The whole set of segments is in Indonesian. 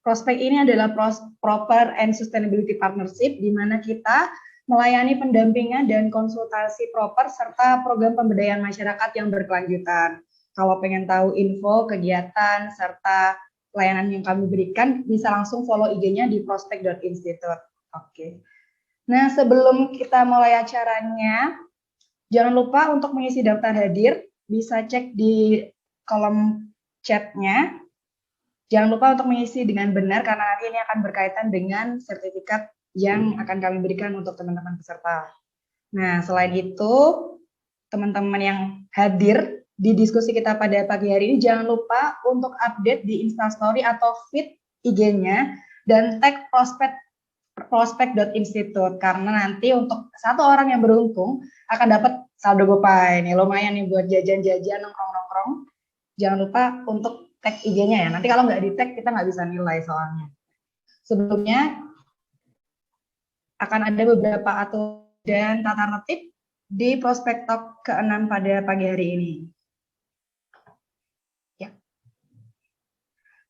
Prospek ini adalah Proper and Sustainability Partnership, di mana kita melayani pendampingan dan konsultasi proper serta program pemberdayaan masyarakat yang berkelanjutan. Kalau pengen tahu info, kegiatan, serta layanan yang kami berikan, bisa langsung follow IG-nya di prospek.institute. Oke. Nah, sebelum kita mulai acaranya, jangan lupa untuk mengisi daftar hadir, bisa cek di kolom chatnya. Jangan lupa untuk mengisi dengan benar, karena nanti ini akan berkaitan dengan sertifikat yang akan kami berikan untuk teman-teman peserta. Nah, selain itu, teman-teman yang hadir di diskusi kita pada pagi hari ini, jangan lupa untuk update di Instastory atau feed IG-nya, dan tag prospek.institute, karena nanti untuk satu orang yang beruntung akan dapat saldo GoPay. Nih, lumayan nih buat jajan-jajan, nongkrong-nongkrong. Jangan lupa untuk tag IG-nya ya. Nanti kalau nggak di tag, kita nggak bisa nilai soalnya. Sebelumnya, akan ada beberapa aturan dan tata tertib di Prospek Talk ke-6 pada pagi hari ini. Ya.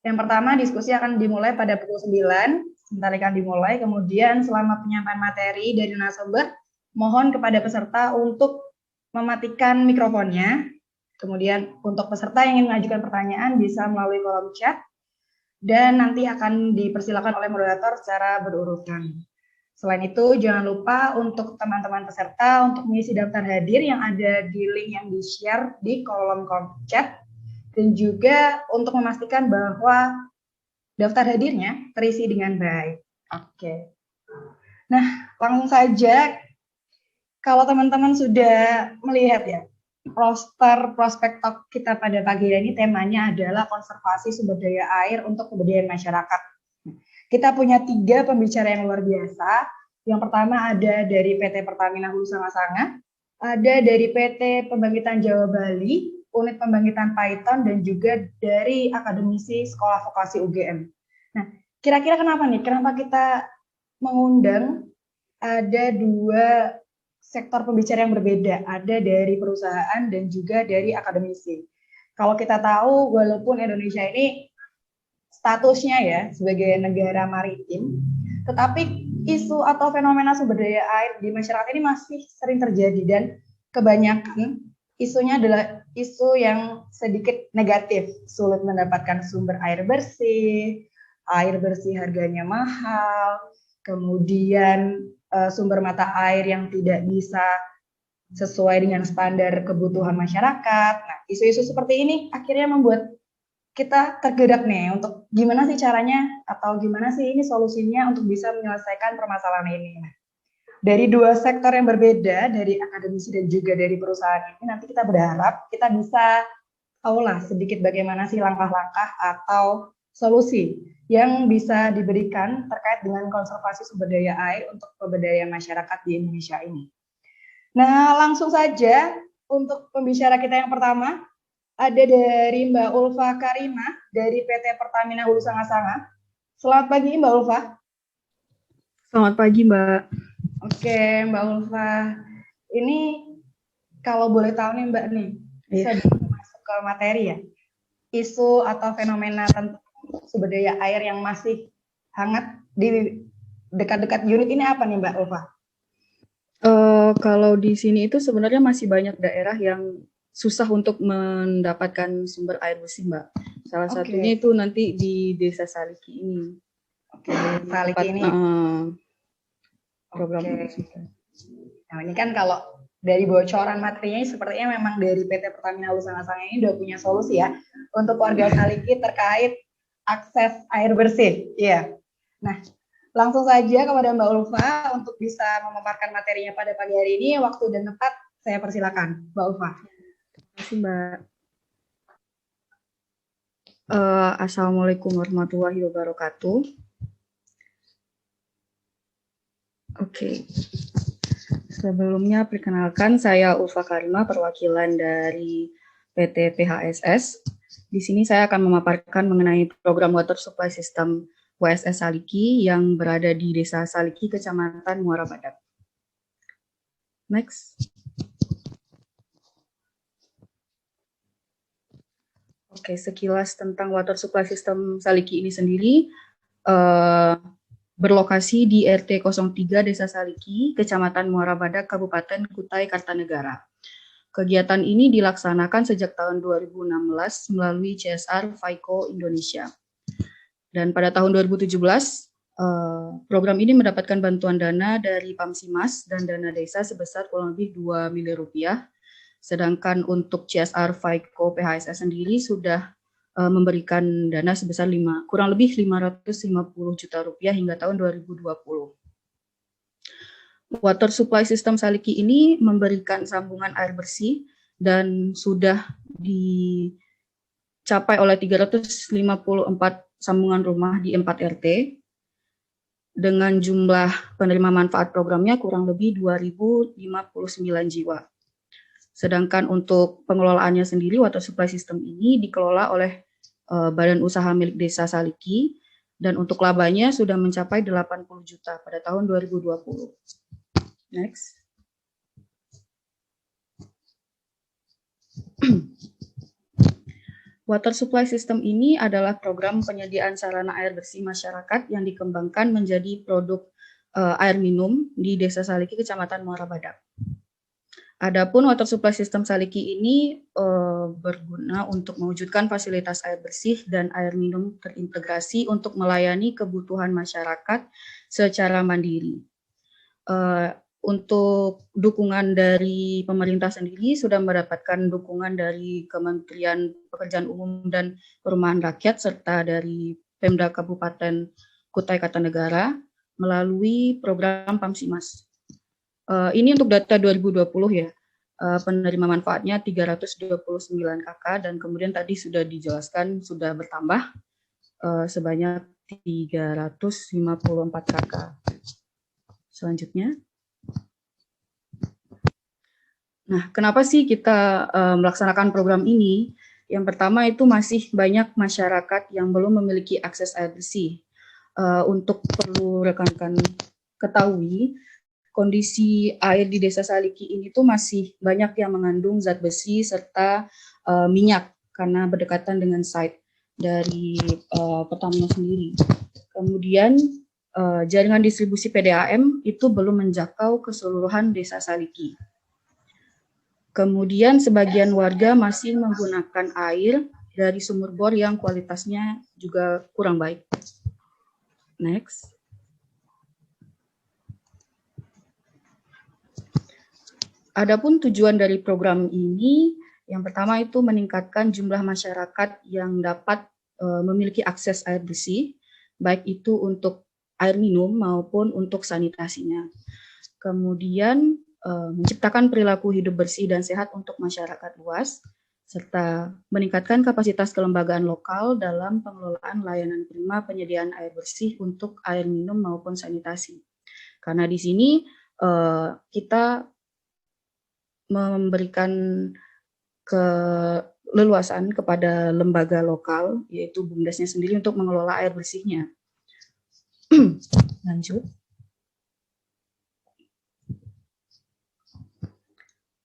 Yang pertama, diskusi akan dimulai pada pukul 9, sebentar akan dimulai. Kemudian selama penyampaian materi dari narasumber, mohon kepada peserta untuk mematikan mikrofonnya. Kemudian untuk peserta yang ingin mengajukan pertanyaan bisa melalui kolom chat, dan nanti akan dipersilakan oleh moderator secara berurutan. Selain itu, jangan lupa untuk teman-teman peserta untuk mengisi daftar hadir yang ada di link yang di-share di kolom chat, dan juga untuk memastikan bahwa daftar hadirnya terisi dengan baik. Oke. Nah, langsung saja, kalau teman-teman sudah melihat ya, roster Prospek Talk kita pada pagi hari ini, temanya adalah konservasi sumber daya air untuk kebudayaan masyarakat. Kita punya 3 pembicara yang luar biasa. Yang pertama ada dari PT Pertamina Hulu Sanga-Sanga, ada dari PT Pembangkitan Jawa Bali, Unit Pembangkitan Paiton, dan juga dari akademisi Sekolah Vokasi UGM. Nah, kira-kira kenapa nih? Kenapa kita mengundang ada 2 sektor pembicara yang berbeda, ada dari perusahaan dan juga dari akademisi. Kalau kita tahu, walaupun Indonesia ini statusnya ya sebagai negara maritim, tetapi isu atau fenomena sumber daya air di masyarakat ini masih sering terjadi, dan kebanyakan isunya adalah isu yang sedikit negatif, sulit mendapatkan sumber air bersih harganya mahal, kemudian sumber mata air yang tidak bisa sesuai dengan standar kebutuhan masyarakat. Nah, isu-isu seperti ini akhirnya membuat kita tergerak nih untuk gimana sih caranya atau gimana sih ini solusinya untuk bisa menyelesaikan permasalahan ini. Nah, dari 2 sektor yang berbeda, dari akademisi dan juga dari perusahaan ini, nanti kita berharap kita bisa tahulah sedikit bagaimana sih langkah-langkah atau solusi yang bisa diberikan terkait dengan konservasi sumber daya air untuk pemberdayaan masyarakat di Indonesia ini. Nah, langsung saja untuk pembicara kita yang pertama, ada dari Mbak Ulfa Karimah dari PT Pertamina Hulu Sanga-Sanga. Selamat pagi Mbak Ulfa. Selamat pagi Mbak. Oke Mbak Ulfa, ini kalau boleh tahu nih Mbak nih, bisa masuk ke materi ya, isu atau fenomena tentang sumber daya air yang masih hangat di dekat-dekat unit ini apa nih Mbak Ulfa? Kalau di sini itu sebenarnya masih banyak daerah yang susah untuk mendapatkan sumber air bersih, Mbak. Salah satunya itu nanti di Desa Saliki ini. Oke, Saliki ini. Program. Nah, ini kan kalau dari bocoran materinya sepertinya memang dari PT Pertamina Hulu Sanga-Sanga ini udah punya solusi ya untuk warga Saliki terkait akses air bersih. Iya. Nah, langsung saja kepada Mbak Ulfa untuk bisa memaparkan materinya pada pagi hari ini. Waktu dan tempat saya persilakan, Mbak Ulfa. Terima kasih, Mbak. Assalamualaikum warahmatullahi wabarakatuh. Oke. Sebelumnya perkenalkan, saya Ulfa Karimah, perwakilan dari PT PHSS. Di sini saya akan memaparkan mengenai program Water Supply System WSS Saliki yang berada di Desa Saliki, Kecamatan Muara Badak. Next. Oke, sekilas tentang Water Supply System Saliki ini sendiri. berlokasi di RT 03 Desa Saliki, Kecamatan Muara Badak, Kabupaten Kutai Kartanegara. Kegiatan ini dilaksanakan sejak tahun 2016 melalui CSR FICO Indonesia. Dan pada tahun 2017, program ini mendapatkan bantuan dana dari Pamsimas dan dana desa sebesar kurang lebih 2 miliar rupiah. Sedangkan untuk CSR FICO PHSS sendiri sudah memberikan dana sebesar kurang lebih 550 juta rupiah hingga tahun 2020. Water supply system Saliki ini memberikan sambungan air bersih dan sudah dicapai oleh 354 sambungan rumah di 4 RT dengan jumlah penerima manfaat programnya kurang lebih 2.059 jiwa. Sedangkan untuk pengelolaannya sendiri, water supply system ini dikelola oleh Badan Usaha Milik Desa Saliki, dan untuk labanya sudah mencapai 80 juta pada tahun 2020. Next. Water supply system ini adalah program penyediaan sarana air bersih masyarakat yang dikembangkan menjadi produk air minum di Desa Saliki, Kecamatan Muara Badak. Adapun water supply system Saliki ini berguna untuk mewujudkan fasilitas air bersih dan air minum terintegrasi untuk melayani kebutuhan masyarakat secara mandiri. Untuk dukungan dari pemerintah sendiri sudah mendapatkan dukungan dari Kementerian Pekerjaan Umum dan Perumahan Rakyat serta dari Pemda Kabupaten Kutai Kartanegara melalui program Pamsimas. Ini untuk data 2020 ya, penerima manfaatnya 329 KK dan kemudian tadi sudah dijelaskan sudah bertambah sebanyak 354 KK. Selanjutnya. Nah, kenapa sih kita melaksanakan program ini? Yang pertama itu masih banyak masyarakat yang belum memiliki akses air bersih. Untuk perlu rekan-rekan ketahui, kondisi air di Desa Saliki ini tuh masih banyak yang mengandung zat besi serta minyak karena berdekatan dengan site dari Pertamina sendiri. Kemudian jaringan distribusi PDAM itu belum menjangkau keseluruhan Desa Saliki. Kemudian sebagian warga masih menggunakan air dari sumur bor yang kualitasnya juga kurang baik. Next. Adapun tujuan dari program ini, yang pertama itu meningkatkan jumlah masyarakat yang dapat memiliki akses air bersih, baik itu untuk air minum maupun untuk sanitasinya. Kemudian menciptakan perilaku hidup bersih dan sehat untuk masyarakat luas, serta meningkatkan kapasitas kelembagaan lokal dalam pengelolaan layanan prima penyediaan air bersih untuk air minum maupun sanitasi. Karena di sini kita memberikan keleluasan kepada lembaga lokal, yaitu BUMDesnya sendiri untuk mengelola air bersihnya. Lanjut.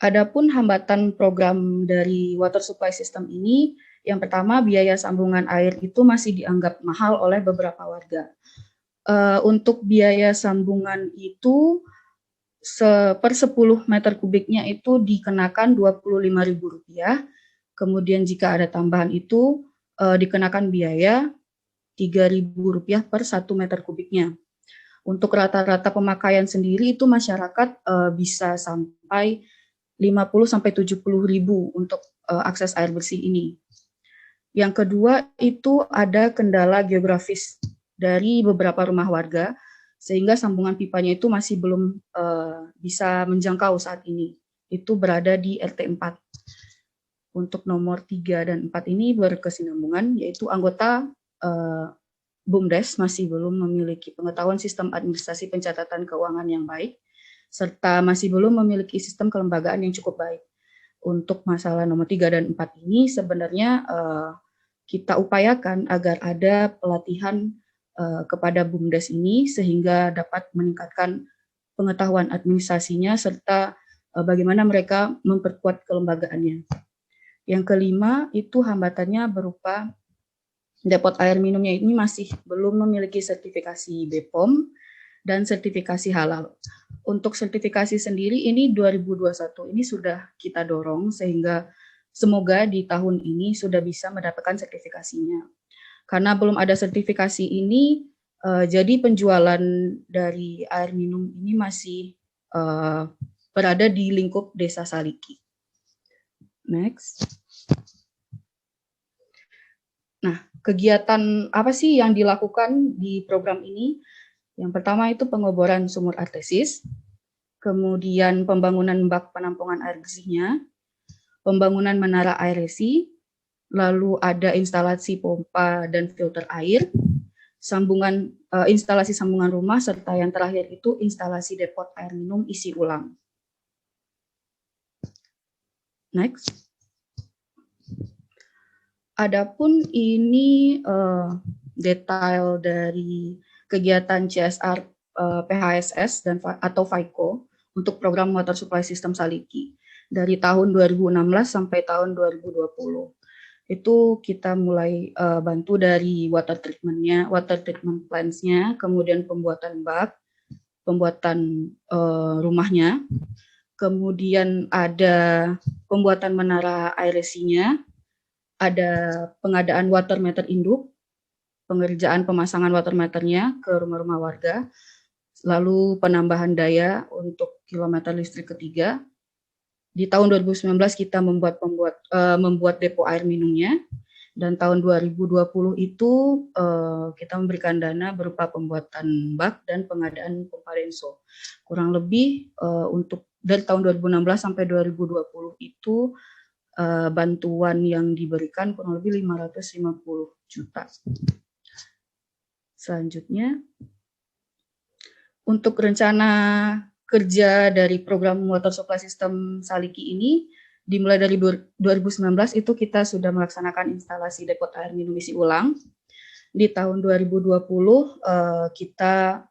Adapun hambatan program dari water supply system ini, yang pertama biaya sambungan air itu masih dianggap mahal oleh beberapa warga. Untuk biaya sambungan itu per 10 meter kubiknya itu dikenakan Rp25.000. Kemudian jika ada tambahan itu dikenakan biaya Rp3.000 per 1 meter kubiknya. Untuk rata-rata pemakaian sendiri itu masyarakat bisa sampai 50-70 ribu untuk akses air bersih ini. Yang kedua itu ada kendala geografis dari beberapa rumah warga, sehingga sambungan pipanya itu masih belum bisa menjangkau saat ini. Itu berada di RT 4. Untuk nomor 3 dan 4 ini berkesinambungan, yaitu anggota BUMDes masih belum memiliki pengetahuan sistem administrasi pencatatan keuangan yang baik, serta masih belum memiliki sistem kelembagaan yang cukup baik. Untuk masalah nomor 3 dan 4 ini sebenarnya kita upayakan agar ada pelatihan kepada BUMDes ini sehingga dapat meningkatkan pengetahuan administrasinya serta bagaimana mereka memperkuat kelembagaannya. Yang kelima itu hambatannya berupa depot air minumnya ini masih belum memiliki sertifikasi BPOM dan sertifikasi halal. Untuk sertifikasi sendiri ini 2021 ini sudah kita dorong sehingga semoga di tahun ini sudah bisa mendapatkan sertifikasinya. Karena belum ada sertifikasi ini, jadi penjualan dari air minum ini masih berada di lingkup Desa Saliki. Next. Nah, kegiatan apa sih yang dilakukan di program ini? Yang pertama itu pengeboran sumur artesis, kemudian pembangunan bak penampungan air bersihnya, pembangunan menara aerasi, lalu ada instalasi pompa dan filter air, instalasi sambungan rumah, serta yang terakhir itu instalasi depot air minum isi ulang. Next. Adapun ini detail dari kegiatan CSR PHSS atau FICO untuk program Water Supply System Saliki dari tahun 2016 sampai tahun 2020. Itu kita mulai bantu dari water treatment plants-nya, kemudian pembuatan bak, pembuatan rumahnya, kemudian ada pembuatan menara aerasinya, ada pengadaan water meter induk, pengerjaan pemasangan water meternya ke rumah-rumah warga, lalu penambahan daya untuk kilometer listrik ketiga. Di tahun 2019 kita membuat depo air minumnya, dan tahun 2020 itu kita memberikan dana berupa pembuatan bak dan pengadaan pompa denso. Kurang lebih untuk dari tahun 2016 sampai 2020 itu bantuan yang diberikan kurang lebih 550 juta. Selanjutnya, untuk rencana kerja dari program Water Supply System Saliki ini, dimulai dari 2019 itu kita sudah melaksanakan instalasi depot air minum isi ulang. Di tahun 2020 kita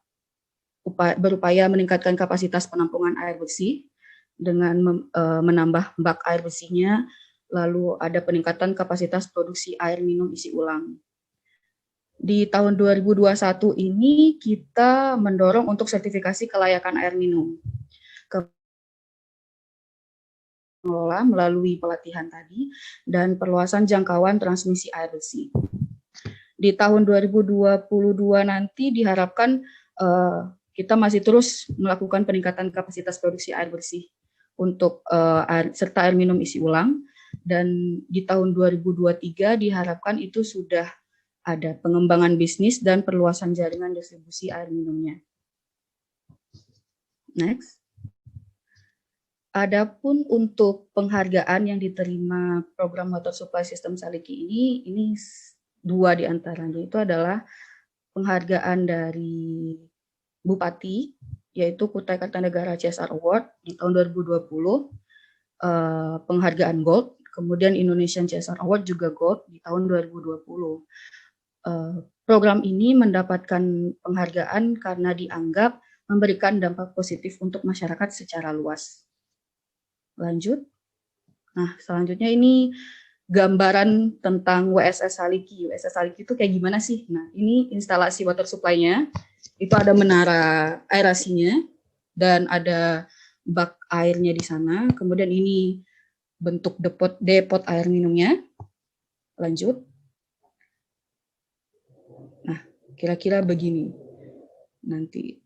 berupaya meningkatkan kapasitas penampungan air bersih dengan menambah bak air bersihnya, lalu ada peningkatan kapasitas produksi air minum isi ulang. Di tahun 2021 ini kita mendorong untuk sertifikasi kelayakan air minum. Mengelola melalui pelatihan tadi dan perluasan jangkauan transmisi air bersih. Di tahun 2022 nanti diharapkan kita masih terus melakukan peningkatan kapasitas produksi air bersih untuk serta air minum isi ulang, dan di tahun 2023 diharapkan itu sudah ada pengembangan bisnis dan perluasan jaringan distribusi air minumnya. Next. Adapun untuk penghargaan yang diterima program Water Supply System Saliki ini dua di antaranya itu adalah penghargaan dari Bupati, yaitu Kutai Kartanegara CSR Award di tahun 2020, penghargaan Gold, kemudian Indonesian CSR Award juga Gold di tahun 2020. Program ini mendapatkan penghargaan karena dianggap memberikan dampak positif untuk masyarakat secara luas. Lanjut. Nah, selanjutnya ini gambaran tentang WSS Saliki. WSS Saliki itu kayak gimana sih? Nah, ini instalasi water supply-nya. Itu ada menara aerasinya dan ada bak airnya di sana. Kemudian ini bentuk depot air minumnya. Lanjut. Nah, kira-kira begini nanti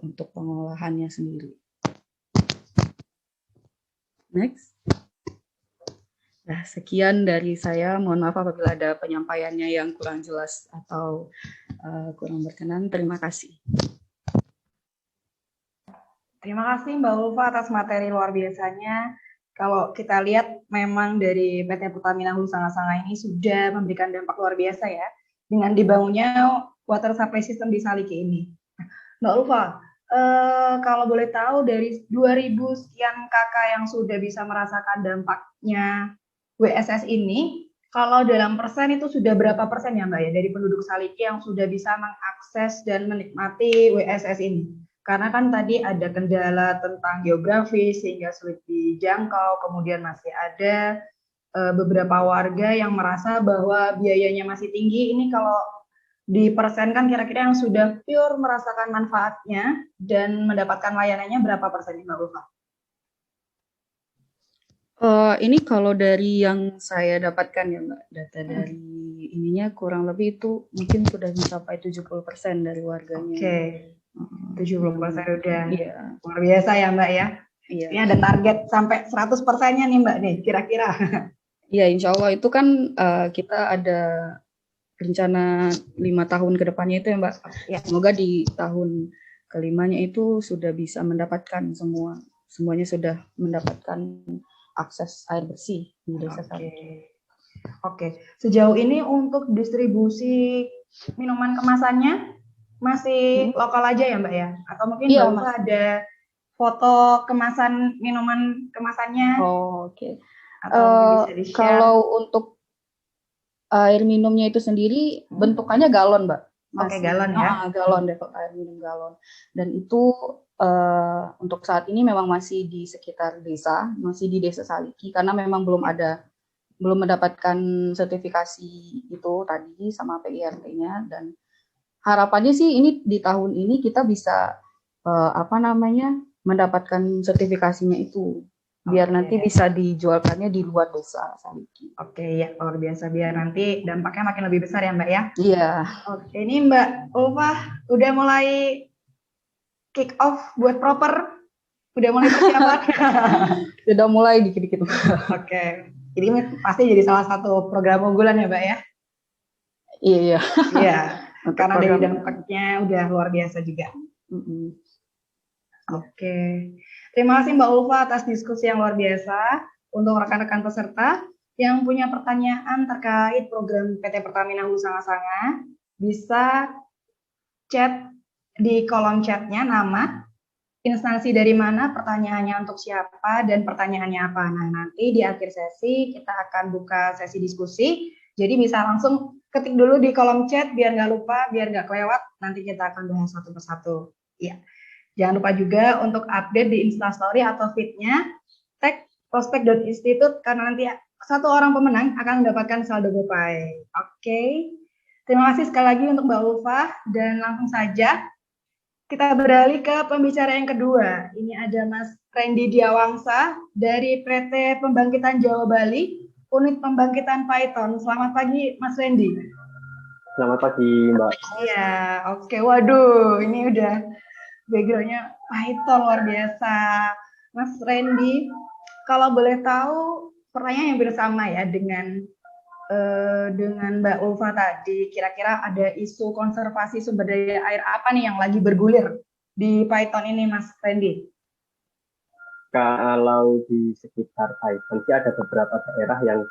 untuk pengolahannya sendiri. Next. Nah, sekian dari saya. Mohon maaf apabila ada penyampaiannya yang kurang jelas atau kurang berkenan. Terima kasih. Terima kasih Mbak Ulfa atas materi luar biasanya. Kalau kita lihat memang dari PT Pertamina Hulu Sanga-Sanga ini sudah memberikan dampak luar biasa ya dengan dibangunnya water supply system di Saliki ini. Mbak Ulfa, kalau boleh tahu dari 2000 sekian kakak yang sudah bisa merasakan dampaknya WSS ini, kalau dalam persen itu sudah berapa persen ya Mbak ya dari penduduk Saliki yang sudah bisa mengakses dan menikmati WSS ini? Karena kan tadi ada kendala tentang geografis sehingga sulit dijangkau, kemudian masih ada beberapa warga yang merasa bahwa biayanya masih tinggi. Ini kalau dipersenkan kira-kira yang sudah pure merasakan manfaatnya dan mendapatkan layanannya berapa persen, Mbak Ulfa? Ini kalau dari yang saya dapatkan ya Mbak, data dari ininya kurang lebih itu mungkin sudah mencapai 70% dari warganya. Oke, 70% udah Iya. luar biasa ya Mbak ya. Iya. Ini ada target sampai 100%-nya nih Mbak nih, kira-kira. Iya, insya Allah itu kan kita ada rencana 5 tahun ke depannya itu ya Mbak. Ya. Semoga di tahun kelimanya itu sudah bisa mendapatkan semuanya sudah mendapatkan akses air bersih di desa Saliki. Oke. Sejauh ini untuk distribusi minuman kemasannya masih lokal aja ya Mbak ya? Atau mungkin Iya, Mbak Ulfa ada foto kemasan minuman kemasannya? Oke. Atau bisa di-share? Kalau untuk air minumnya itu sendiri bentukannya galon, Mbak. Oke, galon ya. Galon deh, air minum galon. Dan itu untuk saat ini memang masih di sekitar desa, masih di Desa Saliki karena memang belum mendapatkan sertifikasi itu tadi sama PIRT-nya, dan harapannya sih ini di tahun ini kita bisa mendapatkan sertifikasinya itu biar nanti bisa dijualkannya di luar desa Saliki. Oke, ya luar biasa, biar nanti dampaknya makin lebih besar ya Mbak ya. Iya. Oke, ini Mbak Ulfa udah mulai kick off buat proper, udah mulai persiapan. Sudah mulai dikit-dikit. Oke, ini pasti jadi salah satu program unggulan ya Mbak ya. Iya. Iya, karena dari dampaknya udah luar biasa juga. Oke, terima kasih Mbak Ulfa atas diskusi yang luar biasa. Untuk rekan-rekan peserta yang punya pertanyaan terkait program PT Pertamina Hulu Sanga-Sanga, bisa chat di kolom chatnya nama, instansi dari mana, pertanyaannya untuk siapa, dan pertanyaannya apa. Nah, nanti di akhir sesi kita akan buka sesi diskusi, jadi bisa langsung ketik dulu di kolom chat biar nggak lupa, biar nggak kelewat, nanti kita akan bahas satu persatu. Iya. Jangan lupa juga untuk update di Instastory atau feed-nya, tag prospek.institute, karena nanti satu orang pemenang akan mendapatkan saldo GoPay. Oke. Terima kasih sekali lagi untuk Mbak Ulfa, dan langsung saja kita beralih ke pembicara yang kedua. Ini ada Mas Randy Diawangsa dari PT Pembangkitan Jawa Bali, Unit Pembangkitan Python. Selamat pagi, Mas Randy. Selamat pagi, Mbak. Iya, oke. Waduh, ini udah background-nya Python luar biasa. Mas Randy, kalau boleh tahu, pertanyaan yang bersama ya dengan Mbak Ulfa tadi, kira-kira ada isu konservasi sumber daya air apa nih yang lagi bergulir di Python ini, Mas Randy? Kalau di sekitar Python sih ada beberapa daerah yang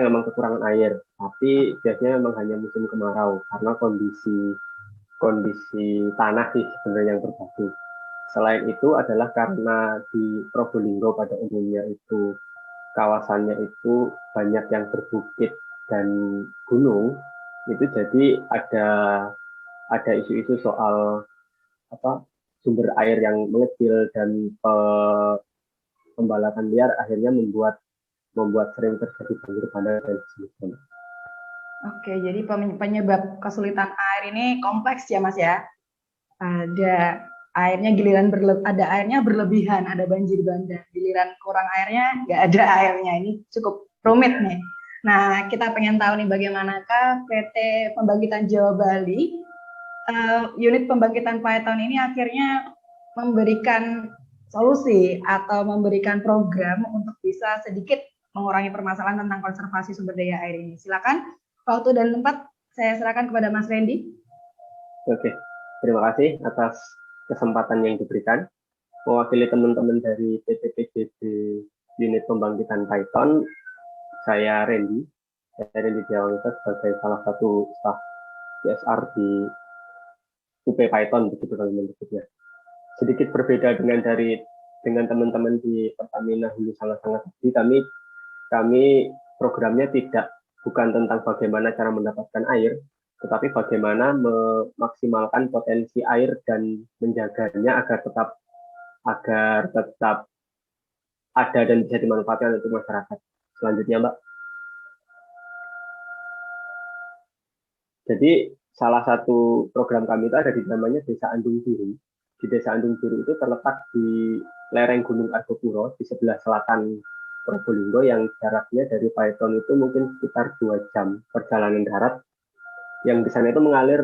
memang kekurangan air, tapi biasanya memang hanya musim kemarau karena kondisi tanah sih sebenarnya yang berbatu. Selain itu adalah karena di Probolinggo pada umumnya itu kawasannya itu banyak yang berbukit dan gunung, itu jadi ada isu-isu soal sumber air yang mengecil dan pembalakan liar akhirnya membuat sering terjadi banjir bandang dan sebagainya. Oke, jadi penyebab kesulitan air ini kompleks ya Mas ya. Ada airnya berlebihan, ada banjir bandang. Giliran kurang airnya, nggak ada airnya. Ini cukup rumit nih. Nah, kita pengen tahu nih bagaimanakah PT Pembangkitan Jawa Bali, unit pembangkitan Python ini akhirnya memberikan solusi atau memberikan program untuk bisa sedikit mengurangi permasalahan tentang konservasi sumber daya air ini. Silakan, waktu dan tempat saya serahkan kepada Mas Randy. Oke, terima kasih atas kesempatan yang diberikan. Mewakili teman-teman dari PT PJB Unit Pembangkitan Python, saya Randy Diawangsa sebagai salah satu staf CSR di UP Python, begitu teman-teman menyebutnya. Sedikit berbeda dengan teman-teman di Pertamina Hulu Sanga-Sanga tadi, kami programnya bukan tentang bagaimana cara mendapatkan air, tetapi bagaimana memaksimalkan potensi air dan menjaganya agar tetap ada dan bisa dimanfaatkan untuk masyarakat. Selanjutnya, Mbak. Jadi salah satu program kami itu ada di namanya Desa Andung Biru. Di Desa Andung Biru itu terletak di lereng Gunung Argopuro di sebelah selatan Probolinggo yang jaraknya dari Paiton itu mungkin sekitar 2 jam perjalanan darat. Yang di sana itu mengalir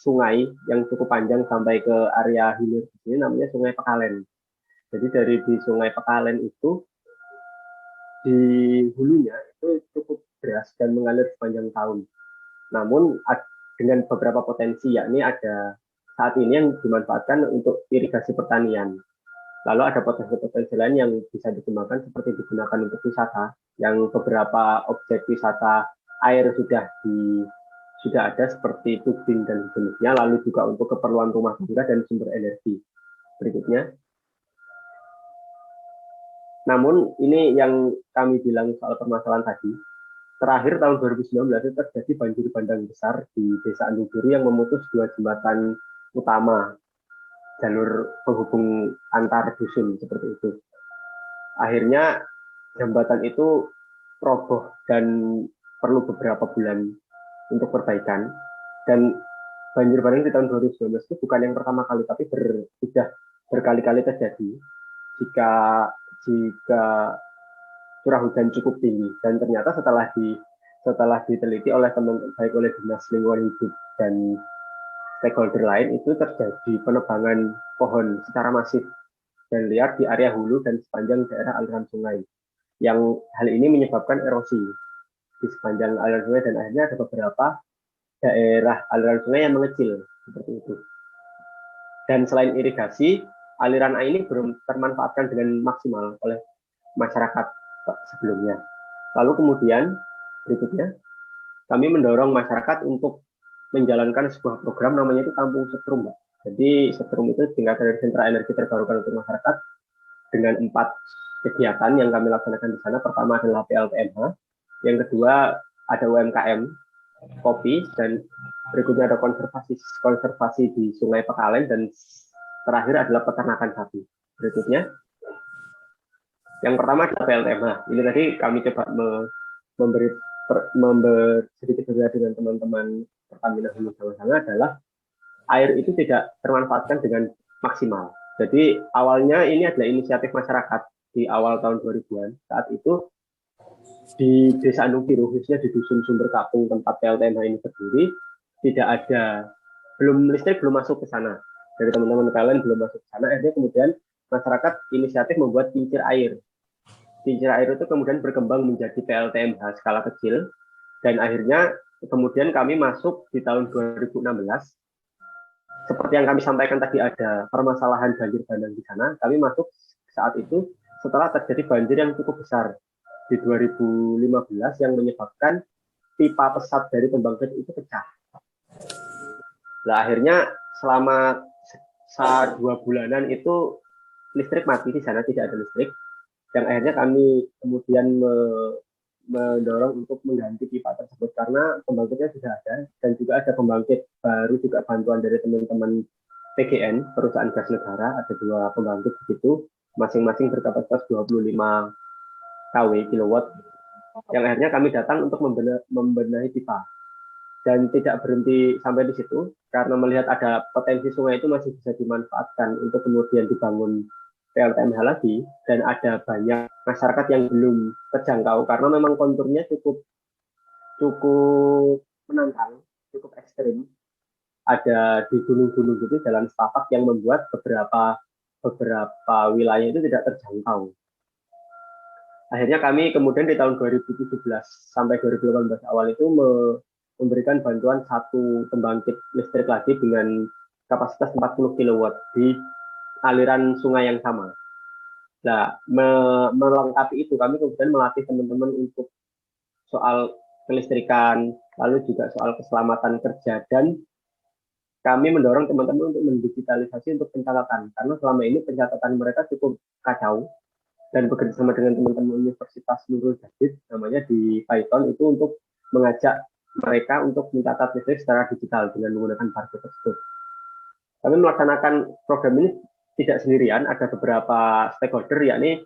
sungai yang cukup panjang sampai ke area hilir di sini namanya Sungai Pekalen. Jadi dari di Sungai Pekalen itu di hulunya itu cukup deras dan mengalir sepanjang tahun. Namun dengan beberapa potensi, yakni ada saat ini yang dimanfaatkan untuk irigasi pertanian. Lalu ada potensi-potensi lain yang bisa dikembangkan seperti digunakan untuk wisata, yang beberapa objek wisata air sudah ada seperti tubing dan jenisnya, lalu juga untuk keperluan rumah tangga dan sumber energi. Berikutnya. Namun ini yang kami bilang soal permasalahan tadi, terakhir tahun 2019 itu terjadi banjir bandang besar di Desa Andung Biru yang memutus 2 jembatan utama jalur penghubung antar dusun seperti itu. Akhirnya jembatan itu roboh dan perlu beberapa bulan untuk perbaikan. Dan banjir bandang di tahun 2019 itu bukan yang pertama kali, tapi sudah berkali-kali terjadi jika curah hujan cukup tinggi. Dan ternyata setelah diteliti oleh baik oleh Dinas Lingkungan Hidup dan stakeholder lain, itu terjadi penebangan pohon secara masif dan liar di area hulu dan sepanjang daerah aliran sungai. Yang hal ini menyebabkan erosi di sepanjang aliran sungai dan akhirnya ada beberapa daerah aliran sungai yang mengecil seperti itu. Dan selain irigasi, aliran air ini belum termanfaatkan dengan maksimal oleh masyarakat sebelumnya. Lalu kemudian berikutnya kami mendorong masyarakat untuk menjalankan sebuah program namanya itu Kampung Setrum, Mbak. Jadi Setrum itu tingkatan dari sentra energi terbarukan untuk masyarakat dengan 4 kegiatan yang kami laksanakan di sana. Pertama adalah PLTMH, yang kedua ada UMKM kopi, dan berikutnya ada konservasi di Sungai Pekalen, dan terakhir adalah peternakan sapi. Berikutnya, yang pertama adalah PLTMH. Ini tadi kami coba memberi sedikit berbeda dengan teman-teman Pertamina Hulu sama-sama adalah air itu tidak termanfaatkan dengan maksimal. Jadi awalnya ini adalah inisiatif masyarakat di awal tahun 2000-an. Saat itu di Desa Andung Biru, khususnya di Dusun Sumber Kapung tempat PLTMH ini berdiri, listrik belum masuk ke sana. Dari teman-teman PLN belum masuk ke sana. Akhirnya kemudian masyarakat inisiatif membuat kincir air. Kincir air itu kemudian berkembang menjadi PLTMH skala kecil, dan akhirnya kemudian kami masuk di tahun 2016. Seperti yang kami sampaikan tadi, ada permasalahan banjir bandang di sana. Kami masuk saat itu setelah terjadi banjir yang cukup besar di 2015 yang menyebabkan pipa pesat dari pembangkit itu pecah. Nah, akhirnya selama 2 bulanan itu listrik mati di sana, tidak ada listrik. Dan akhirnya kami kemudian mendorong untuk mengganti pipa tersebut karena pembangkitnya sudah ada, dan juga ada pembangkit baru juga bantuan dari teman-teman PGN, perusahaan gas negara, ada 2 pembangkit begitu, masing-masing berkapasitas 25 kW kilowatt, yang akhirnya kami datang untuk membenahi pipa. Dan tidak berhenti sampai di situ, karena melihat ada potensi sungai itu masih bisa dimanfaatkan untuk kemudian dibangun PLTMH lagi, dan ada banyak masyarakat yang belum terjangkau karena memang konturnya cukup menantang, cukup ekstrim. Ada di gunung-gunung gitu jalan setapak yang membuat beberapa wilayah itu tidak terjangkau. Akhirnya kami kemudian di tahun 2017 sampai 2018 awal itu memberikan bantuan 1 pembangkit listrik lagi dengan kapasitas 40 kW di aliran sungai yang sama. Nah, melengkapi itu kami kemudian melatih teman-teman untuk soal kelistrikan, lalu juga soal keselamatan kerja, dan kami mendorong teman-teman untuk mendigitalisasi untuk pencatatan, karena selama ini pencatatan mereka cukup kacau, dan bekerja sama dengan teman-teman Universitas Nurul Jadid namanya di Python itu untuk mengajak mereka untuk mencatat listrik secara digital dengan menggunakan barcode tersebut. Kami melaksanakan program ini tidak sendirian, ada beberapa stakeholder, yakni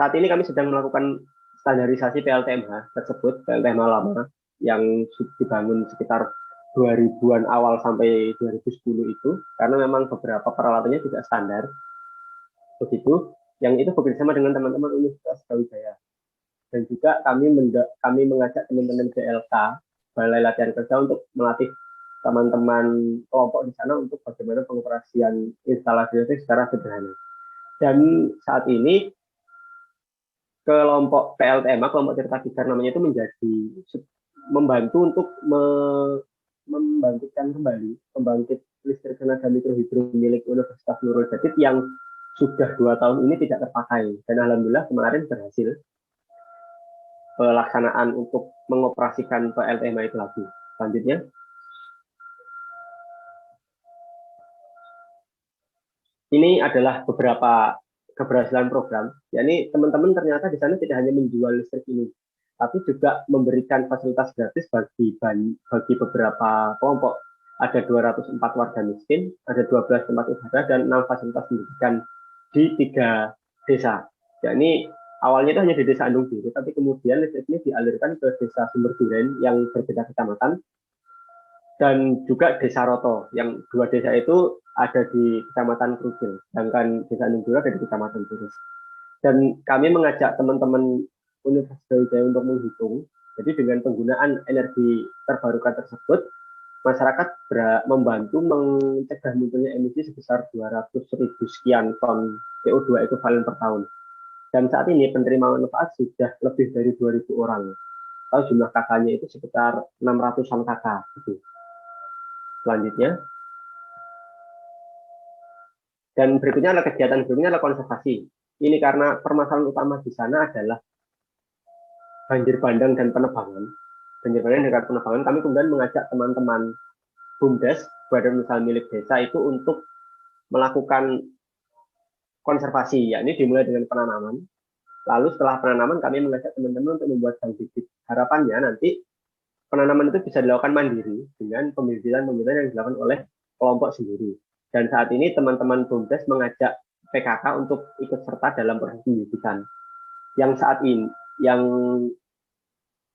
saat ini kami sedang melakukan standarisasi PLTMH tersebut, PLTMH lama yang dibangun sekitar 2000-an awal sampai 2010 itu, karena memang beberapa peralatannya tidak standar. Begitu, yang itu bekerjasama dengan teman-teman Universitas Brawijaya. Dan juga kami mengajak teman-teman BLK, Balai Latihan Kerja, untuk melatih teman-teman kelompok di sana untuk bagaimana pengoperasian instalasi listrik secara sederhana. Dan saat ini kelompok PLTMA, kelompok Tirta Pijar namanya, itu membantu untuk membangkitkan kembali pembangkit listrik tenaga mikrohidro milik Universitas Nurul Jadid yang sudah 2 tahun ini tidak terpakai. Dan alhamdulillah kemarin berhasil pelaksanaan untuk mengoperasikan PLTMA itu lagi. Selanjutnya, ini adalah beberapa keberhasilan program. Yakni teman-teman ternyata di sana tidak hanya menjual listrik ini, tapi juga memberikan fasilitas gratis bagi beberapa kelompok. Ada 204 warga miskin, ada 12 tempat ibadah, dan 6 fasilitas pendidikan di 3 desa. Yakni awalnya itu hanya di Desa Andung Biru, tapi kemudian listrik ini dialirkan ke Desa Sumber Duren yang berbeda kecamatan, dan juga Desa Roto, yang 2 desa itu ada di Kecamatan Krukil, sedangkan Desa Andung Biru ada di Kecamatan Turus. Dan kami mengajak teman-teman Universitas Brawijaya untuk menghitung, jadi dengan penggunaan energi terbarukan tersebut, masyarakat membantu mencegah munculnya emisi sebesar 200.000 sekian ton CO2 ekuivalen per tahun. Dan saat ini penerima manfaat sudah lebih dari 2.000 orang. Atau jumlah kakaknya itu sekitar 600-an kakak. Gitu. Selanjutnya. Dan berikutnya adalah kegiatan berikutnya adalah konservasi. Ini karena permasalahan utama di sana adalah banjir bandang dan penebangan. Banjir bandang dan penebangan, kami kemudian mengajak teman-teman BUMDes, Badan Usaha Milik Desa, itu untuk melakukan konservasi, yakni dimulai dengan penanaman. Lalu setelah penanaman kami mengajak teman-teman untuk membuat bank bibit. Harapannya nanti penanaman itu bisa dilakukan mandiri dengan pembibitan yang dilakukan oleh kelompok sendiri. Dan saat ini teman-teman BUMDes mengajak PKK untuk ikut serta dalam proses pembibitan. Yang saat ini, yang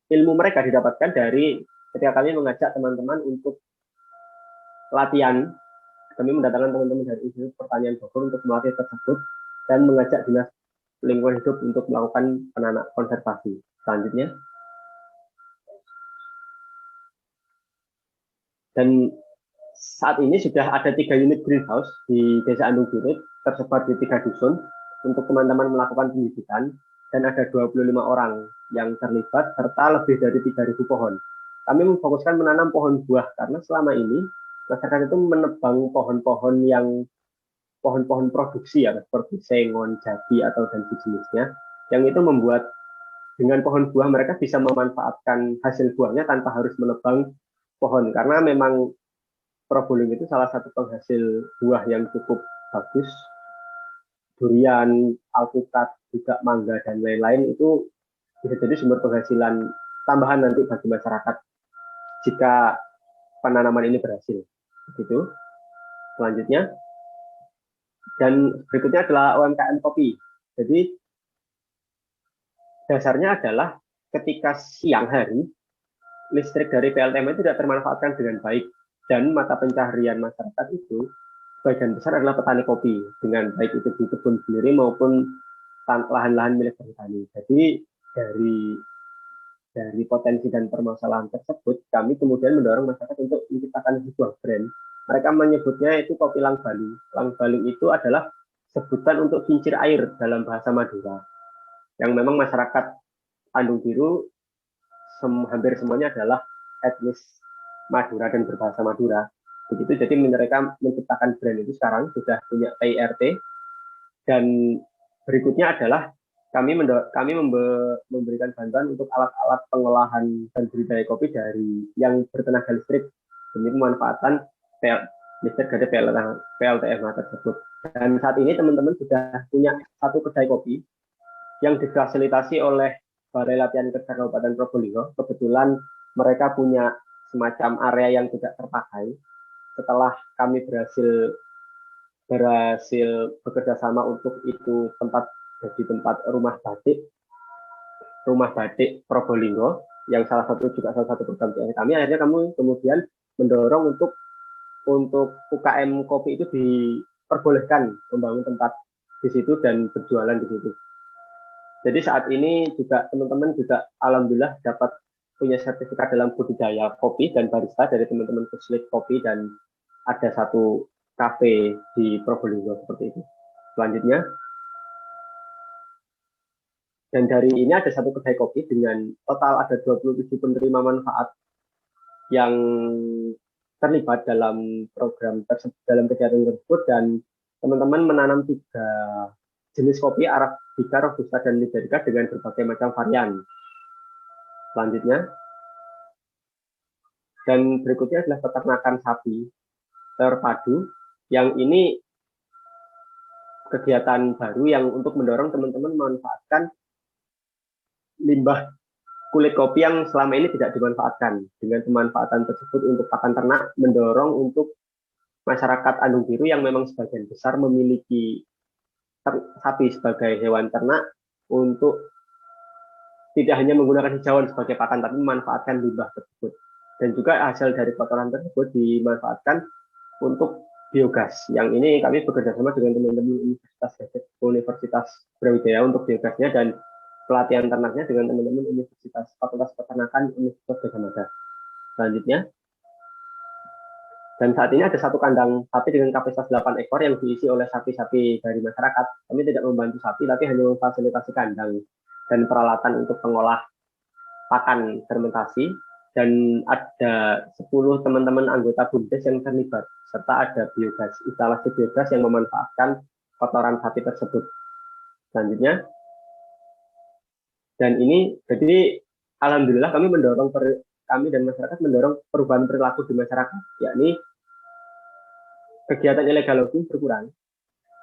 ilmu mereka didapatkan dari ketika kami mengajak teman-teman untuk latihan. Kami mendatangkan teman-teman dari Institut Pertanian Bogor untuk melatih tersebut dan mengajak Dinas Lingkungan Hidup untuk melakukan konservasi. Selanjutnya. Dan saat ini sudah ada 3 unit greenhouse di Desa Andung Biru tersebar di 3 dusun untuk teman-teman melakukan pembibitan, dan ada 25 orang yang terlibat serta lebih dari 3.000 pohon. Kami memfokuskan menanam pohon buah karena selama ini masyarakat itu menebang pohon-pohon produksi ya, seperti sengon, jati, atau dan sejenisnya, yang itu membuat dengan pohon buah mereka bisa memanfaatkan hasil buahnya tanpa harus menebang pohon, karena memang Probolinggo itu salah satu penghasil buah yang cukup bagus. Durian, alpukat, juga mangga, dan lain-lain itu bisa jadi sumber penghasilan tambahan nanti bagi masyarakat jika penanaman ini berhasil. Begitu. Selanjutnya. Dan berikutnya adalah UMKM kopi. Jadi dasarnya adalah ketika siang hari listrik dari PLTMA itu tidak termanfaatkan dengan baik, dan mata pencaharian masyarakat itu sebagian besar adalah petani kopi, dengan baik itu di kebun sendiri maupun lahan-lahan milik petani. Jadi dari potensi dan permasalahan tersebut, kami kemudian mendorong masyarakat untuk menciptakan sebuah brand. Mereka menyebutnya itu kopi Lang Baling. Lang Baling itu adalah sebutan untuk kincir air dalam bahasa Madura, yang memang masyarakat Andung Biru hampir semuanya adalah etnis Madura dan berbahasa Madura. Begitu, jadi mereka menciptakan brand itu sekarang sudah punya PIRT. Dan berikutnya adalah kami memberikan bantuan untuk alat-alat pengolahan dan budidaya kopi dari yang bertenaga listrik demi pemanfaatan listrik dari PLTMA tersebut. Dan saat ini teman-teman sudah punya 1 kedai kopi yang difasilitasi oleh Balai Latihan Kerja Kabupaten Probolinggo. Kebetulan mereka punya semacam area yang tidak terpakai. Setelah kami berhasil bekerja sama untuk itu tempat jadi tempat rumah batik Probolinggo, yang salah satu program kami. Akhirnya kami kemudian mendorong untuk UKM kopi itu diperbolehkan membangun tempat di situ dan berjualan di situ. Jadi saat ini juga teman-teman juga alhamdulillah dapat punya sertifikat dalam budidaya kopi dan barista dari teman-teman Kuslit Kopi, dan ada satu kafe di Probolinggo seperti itu. Selanjutnya, dan dari ini ada satu kedai kopi dengan total ada 27 penerima manfaat yang terlibat dalam program tersebut, dalam kegiatan tersebut, dan teman-teman menanam 3 jenis kopi Arabica, Robusta, dan Liberica dengan berbagai macam varian. Selanjutnya, dan berikutnya adalah peternakan sapi terpadu, yang ini kegiatan baru yang untuk mendorong teman-teman memanfaatkan limbah kulit kopi yang selama ini tidak dimanfaatkan. Dengan pemanfaatan tersebut untuk pakan ternak, mendorong untuk masyarakat Andung Biru yang memang sebagian besar memiliki sapi sebagai hewan ternak untuk tidak hanya menggunakan hijauan sebagai pakan, tapi memanfaatkan limbah tersebut. Dan juga hasil dari kotoran tersebut dimanfaatkan untuk biogas. Yang ini kami bekerja sama dengan teman-teman Universitas Brawijaya untuk biogasnya, dan pelatihan ternaknya dengan teman-teman Universitas Fakultas Peternakan Universitas Gajah Mada. Selanjutnya, dan saat ini ada satu kandang sapi dengan kapasitas 8 ekor yang diisi oleh sapi-sapi dari masyarakat. Kami tidak membantu sapi, tapi hanya memfasilitasi kandang dan peralatan untuk pengolah pakan fermentasi. Dan ada 10 teman-teman anggota BUMDes yang terlibat, serta ada biogas, instalasi biogas yang memanfaatkan kotoran sapi tersebut. Selanjutnya, dan ini jadi alhamdulillah kami dan masyarakat mendorong perubahan perilaku di masyarakat, yakni kegiatan illegal logging berkurang,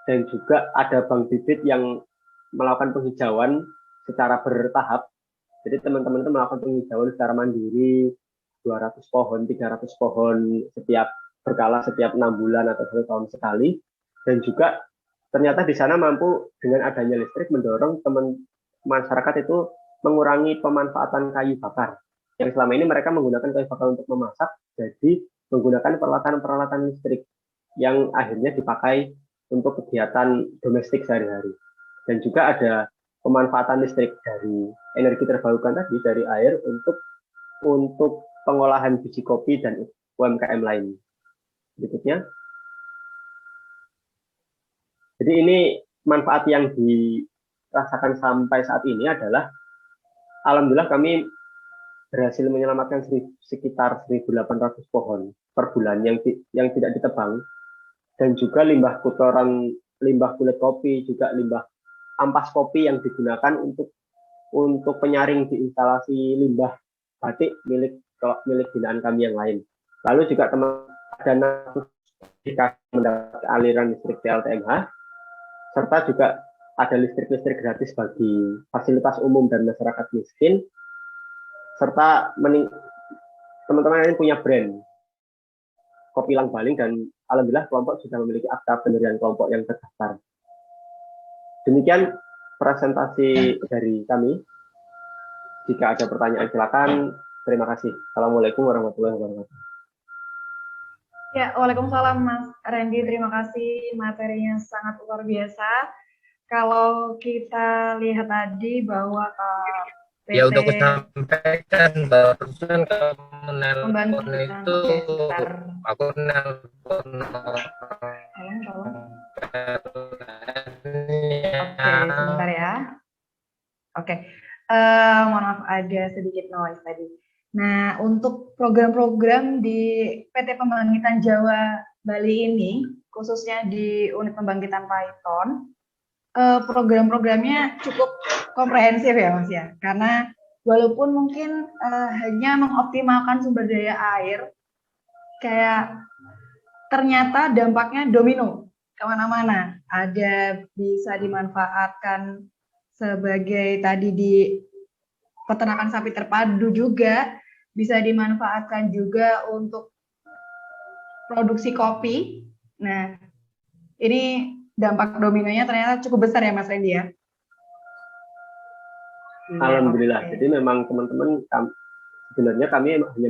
dan juga ada bank bibit yang melakukan penghijauan secara bertahap. Jadi teman-teman itu melakukan penghijauan secara mandiri, 200 pohon, 300 pohon berkala setiap 6 bulan atau 1 tahun sekali. Dan juga ternyata di sana mampu dengan adanya listrik mendorong masyarakat itu mengurangi pemanfaatan kayu bakar. Yang selama ini mereka menggunakan kayu bakar untuk memasak, jadi menggunakan peralatan-peralatan listrik yang akhirnya dipakai untuk kegiatan domestik sehari-hari. Dan juga ada pemanfaatan listrik dari energi terbarukan tadi, dari air, untuk pengolahan biji kopi dan UMKM lain. Berikutnya, jadi ini manfaat yang dirasakan sampai saat ini adalah alhamdulillah kami berhasil menyelamatkan sekitar 1.800 pohon per bulan yang tidak ditebang, dan juga limbah kulit kopi, juga limbah ampas kopi yang digunakan untuk penyaring di instalasi limbah batik milik binaan kami yang lain. Lalu juga dana mendapat aliran listrik PLTMH, serta juga ada listrik gratis bagi fasilitas umum dan masyarakat miskin, serta teman-teman yang punya brand Kopi Lang Baling, dan alhamdulillah kelompok sudah memiliki akta pendirian kelompok yang terdaftar. Demikian presentasi dari kami. Jika ada pertanyaan silakan. Terima kasih. Assalamualaikum warahmatullahi wabarakatuh. Ya, waalaikumsalam Mas Randy. Terima kasih, materinya sangat luar biasa. Kalau kita lihat tadi bahwa PT... Ya, untuk sampaikan barusan kamu nelpon itu, aku nelpon. Tolong. Oke, sebentar ya. Oke. Mohon maaf, ada sedikit noise tadi. Nah, untuk program-program di PT Pembangkitan Jawa Bali ini, khususnya di unit pembangkitan Python, program-programnya cukup komprehensif ya Mas ya, karena walaupun mungkin hanya mengoptimalkan sumber daya air, kayak ternyata dampaknya domino kemana-mana. Ada bisa dimanfaatkan sebagai tadi di peternakan sapi terpadu, juga bisa dimanfaatkan juga untuk produksi kopi. Nah, ini dampak dominonya ternyata cukup besar ya Mas Randy ya. Alhamdulillah. Oke. Jadi memang teman-teman sebenarnya kami hanya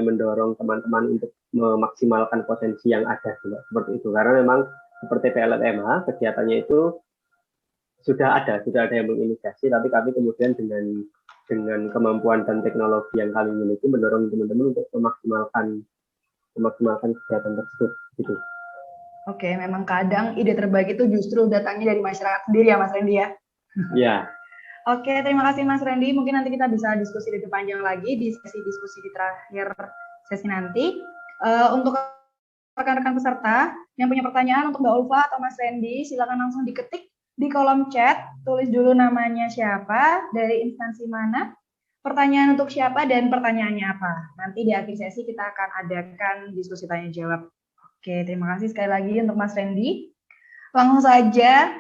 mendorong teman-teman untuk memaksimalkan potensi yang ada seperti itu. Karena memang seperti PLNMH kegiatannya itu sudah ada yang menginisiasi, tapi kami kemudian dengan kemampuan dan teknologi yang kami miliki mendorong teman-teman untuk memaksimalkan kegiatan tersebut gitu. Oke, memang kadang ide terbaik itu justru datangnya dari masyarakat sendiri ya Mas Randy ya. Iya. Oke, terima kasih Mas Randy. Mungkin nanti kita bisa diskusi lebih panjang lagi di sesi diskusi di terakhir sesi nanti. Untuk rekan-rekan peserta yang punya pertanyaan untuk Mbak Ulfa atau Mas Randy, silakan langsung diketik di kolom chat, tulis dulu namanya siapa, dari instansi mana, pertanyaan untuk siapa, dan pertanyaannya apa. Nanti di akhir sesi kita akan adakan diskusi tanya jawab. Oke, terima kasih sekali lagi untuk Mas Randy. Langsung saja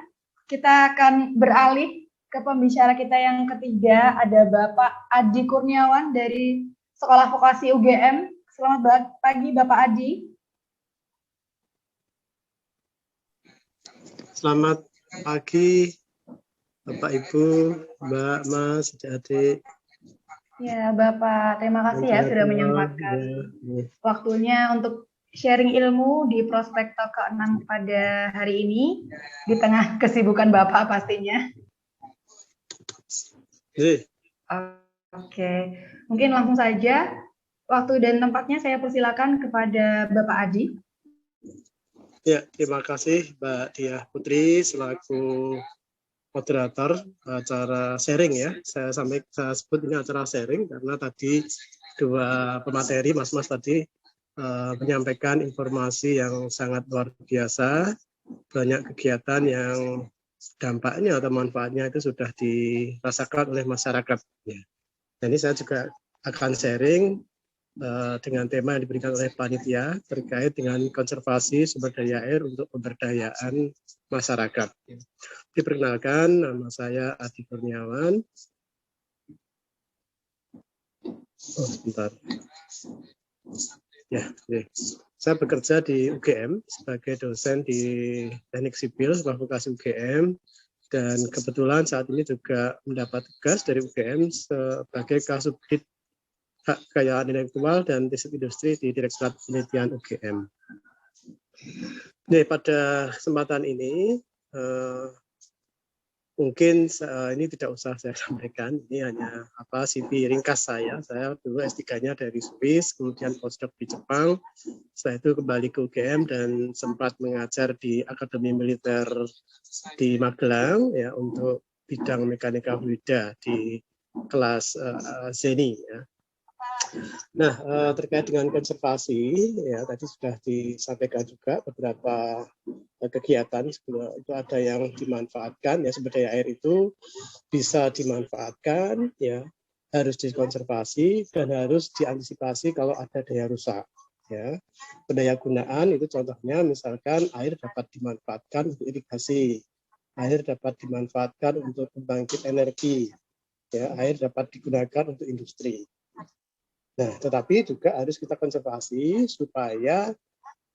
kita akan beralih ke pembicara kita yang ketiga, ada Bapak Adi Kurniawan dari Sekolah Vokasi UGM. Selamat pagi Bapak Adi. Selamat pagi Bapak Ibu, Mbak, Mas, adik-adik. Ya Bapak, terima kasih ya sudah menyempatkan waktunya untuk sharing ilmu di Prospek Talk ke-6 pada hari ini, di tengah kesibukan Bapak pastinya. Oke, mungkin langsung saja, waktu dan tempatnya saya persilakan kepada Bapak Adi. Ya, terima kasih Mbak Diah Putri selaku moderator acara sharing ya. Saya sebut ini acara sharing karena tadi dua pemateri, Mas-mas tadi menyampaikan informasi yang sangat luar biasa, banyak kegiatan yang dampaknya atau manfaatnya itu sudah dirasakan oleh masyarakat. Ya. Dan ini saya juga akan sharing dengan tema yang diberikan oleh panitia terkait dengan konservasi sumber daya air untuk pemberdayaan masyarakat. Diperkenalkan, nama saya Adi Kurniawan. Oh, sebentar. Ya, saya bekerja di UGM sebagai dosen di Teknik Sipil Sekolah Vokasi UGM, dan kebetulan saat ini juga mendapat tugas dari UGM sebagai Kasubdit Hak Kekayaan Intelektual dan Riset Industri di Direktorat Penelitian UGM. Nah, pada kesempatan ini mungkin ini tidak usah saya sampaikan, ini hanya CV ringkas saya. Saya dulu S3-nya dari Swiss, kemudian postdoc di Jepang. Setelah itu kembali ke UGM dan sempat mengajar di Akademi Militer di Magelang ya untuk bidang mekanika fluida di kelas Zeni ya. Nah, terkait dengan konservasi, ya tadi sudah disampaikan juga beberapa kegiatan itu ada yang dimanfaatkan ya, sumber daya air itu bisa dimanfaatkan ya, harus dikonservasi dan harus diantisipasi kalau ada daya rusak ya. Pendaya gunaan itu contohnya misalkan air dapat dimanfaatkan untuk irigasi, air dapat dimanfaatkan untuk pembangkit energi ya, air dapat digunakan untuk industri. Nah, tetapi juga harus kita konservasi supaya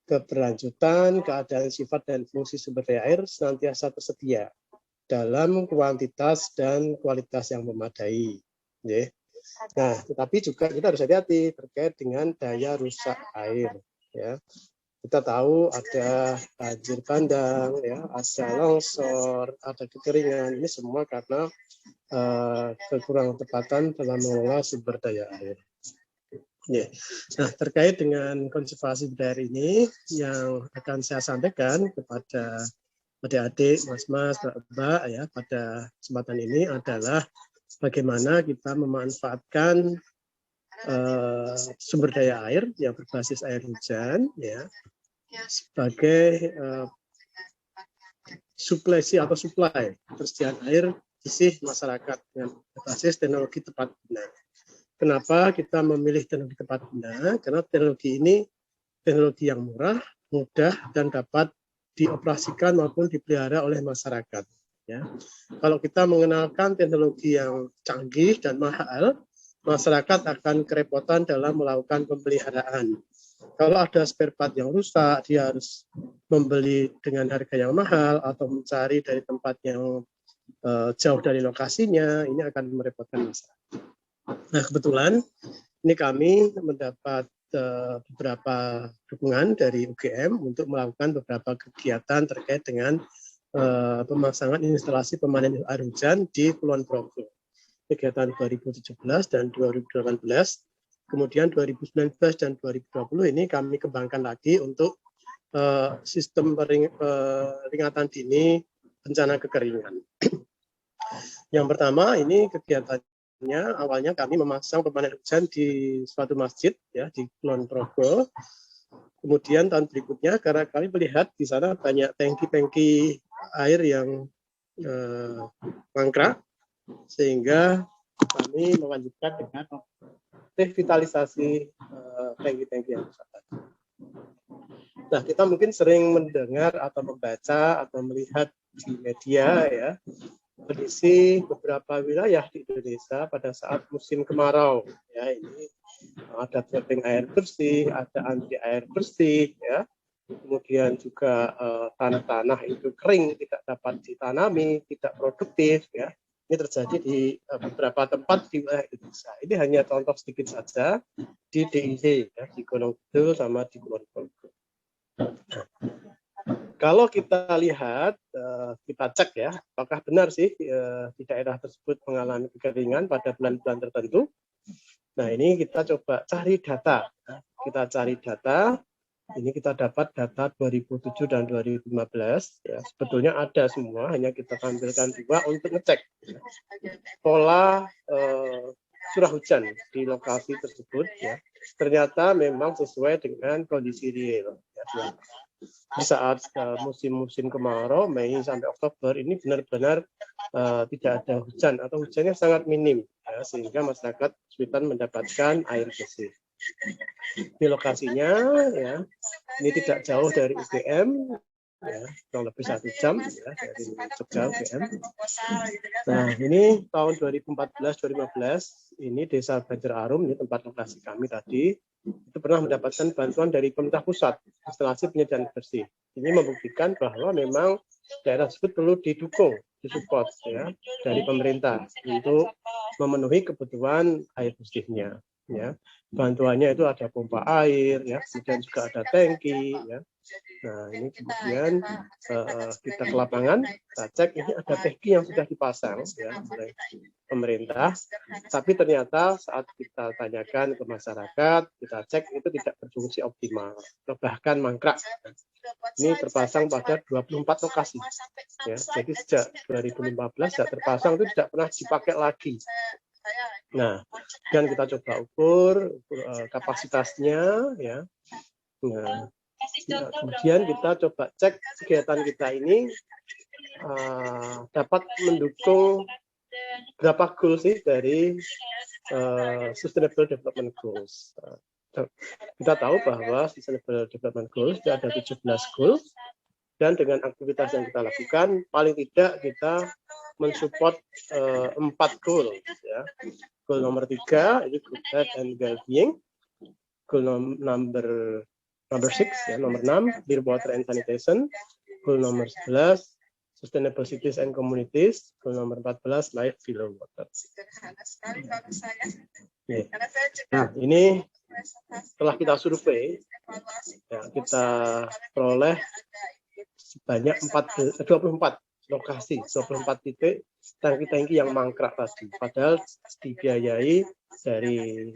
keberlanjutan, keadaan sifat dan fungsi sumber daya air senantiasa tersedia dalam kuantitas dan kualitas yang memadai. Nah, tetapi juga kita harus hati-hati terkait dengan daya rusak air. Ya. Kita tahu ada banjir bandang, ya, ada longsor, ada kekeringan. Ini semua karena kekurangan tepatan dalam mengelola sumber daya air. Yeah. Nah, terkait dengan konservasi budaya ini yang akan saya sampaikan kepada adik-adik, mas-mas, mbak-mbak ya pada kesempatan ini adalah bagaimana kita memanfaatkan sumber daya air yang berbasis air hujan ya sebagai suplai persediaan air bersih masyarakat dengan berbasis teknologi tepat guna. Kenapa kita memilih teknologi tepat guna? Karena teknologi ini teknologi yang murah, mudah, dan dapat dioperasikan maupun dipelihara oleh masyarakat. Ya. Kalau kita mengenalkan teknologi yang canggih dan mahal, masyarakat akan kerepotan dalam melakukan pemeliharaan. Kalau ada spare part yang rusak, dia harus membeli dengan harga yang mahal atau mencari dari tempat yang jauh dari lokasinya, ini akan merepotkan masyarakat. Nah, kebetulan ini kami mendapat beberapa dukungan dari UGM untuk melakukan beberapa kegiatan terkait dengan pemasangan instalasi pemanen air hujan di Kulon Progo. Kegiatan 2017 dan 2018, kemudian 2019 dan 2020 ini kami kembangkan lagi untuk sistem peringatan dini bencana kekeringan. Yang pertama ini kegiatannya awalnya kami memasang pemanen hujan di suatu masjid ya di Kulon Progo. Kemudian tahun berikutnya karena kami melihat di sana banyak tangki-tangki air yang mangkrak, sehingga kami melanjutkan dengan revitalisasi tangki-tangki yang rusak. Nah, kita mungkin sering mendengar atau membaca atau melihat di media ya kondisi beberapa wilayah di Indonesia pada saat musim kemarau. Ya, ini ada tapping air bersih, ada anti air bersih, ya. Kemudian juga tanah-tanah itu kering, tidak dapat ditanami, tidak produktif, ya. Ini terjadi di beberapa tempat di wilayah Indonesia. Ini hanya contoh sedikit saja di DIY, ya, di Gunung Kidul sama di Kulon Progo. Kalau kita lihat, kita cek ya, apakah benar sih di daerah tersebut mengalami kekeringan pada bulan-bulan tertentu. Nah, ini kita coba cari data. Kita cari data, ini kita dapat data 2007 dan 2015. Ya, sebetulnya ada semua, hanya kita tampilkan dua untuk ngecek pola curah hujan di lokasi tersebut. Ya. Ternyata memang sesuai dengan kondisi real. Ya. Di saat musim-musim kemarau, Mei sampai Oktober, ini benar-benar tidak ada hujan atau hujannya sangat minim, ya, sehingga masyarakat kesulitan mendapatkan air bersih. Di lokasinya, ya, ini tidak jauh dari UGM, ya, kurang lebih 1 jam ya, dari Jogja UGM. Nah, ini tahun 2014-2015, ini Desa Banjar Arum, ini tempat lokasi kami tadi, itu pernah mendapatkan bantuan dari pemerintah pusat, instalasi penyediaan bersih. Ini membuktikan bahwa memang daerah tersebut perlu didukung, disupport ya, dari pemerintah untuk memenuhi kebutuhan air bersihnya. Ya, bantuannya itu ada pompa air, ya, kemudian juga ada tangki, ya. Nah, ini kemudian kita ke lapangan, kita cek ini ada tangki yang sudah dipasang ya, oleh pemerintah, tapi ternyata saat kita tanyakan ke masyarakat, kita cek itu tidak berfungsi optimal, bahkan mangkrak. Ini terpasang pada 24 lokasi. Ya, jadi sejak 2015 sudah terpasang itu tidak pernah dipakai lagi. Nah, dan kita coba ukur kapasitasnya, ya. Nah, kemudian kita coba cek kegiatan kita ini dapat mendukung berapa goals sih dari Sustainable Development Goals. Kita tahu bahwa Sustainable Development Goals itu ada 17 goals, dan dengan aktivitas yang kita lakukan, paling tidak kita mensupport 4 goal. Ya. Goal nomor 3 itu Good Health and Well-being. Goal number 6, ya, nomor 6 Clear Water and Sanitation. Goal nomor 11 Sustainable Cities and Communities. Goal nomor 14 Life Below Water. Nah, ini setelah kita survei, ya, kita peroleh sebanyak 24 lokasi, 24 titik tangki-tangki yang mangkrak tadi. Padahal dibiayai dari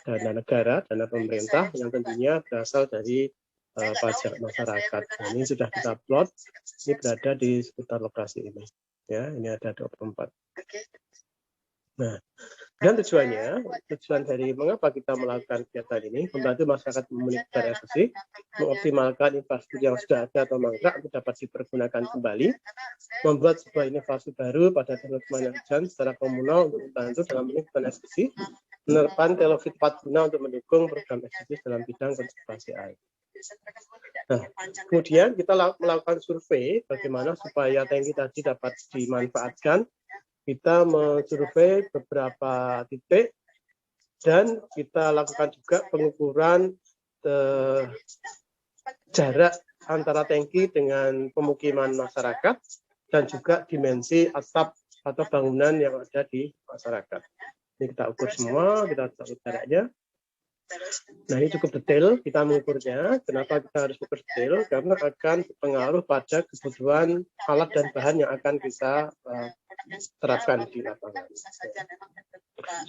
dana negara, dana pemerintah yang tentunya berasal dari pajak masyarakat. Nah, ini sudah kita plot, ini berada di sekitar lokasi ini. Ya, ini ada 24. Nah, dan tujuan dari mengapa kita melakukan kegiatan ini, membantu masyarakat memenuhi kebutuhan air bersih, mengoptimalkan infrastruktur yang sudah ada atau mangkrak untuk dapat dipergunakan kembali, membuat sebuah inovasi baru pada teknologi pemanen hujan secara komunal untuk membantu dalam memenuhi kebutuhan air bersih, menerapkan teknologi tepat guna untuk mendukung program SDGs dalam bidang konservasi air. Nah, kemudian kita melakukan survei bagaimana supaya tangki tadi dapat dimanfaatkan. Kita mensurvei beberapa titik dan kita lakukan juga pengukuran jarak antara tangki dengan pemukiman masyarakat dan juga dimensi atap atau bangunan yang ada di masyarakat. Ini kita ukur semua, kita ukur jaraknya. Nah, ini cukup detail kita mengukurnya. Kenapa kita harus ukur detail? Karena akan berpengaruh pada kebutuhan alat dan bahan yang akan kita terapkan di lapangan.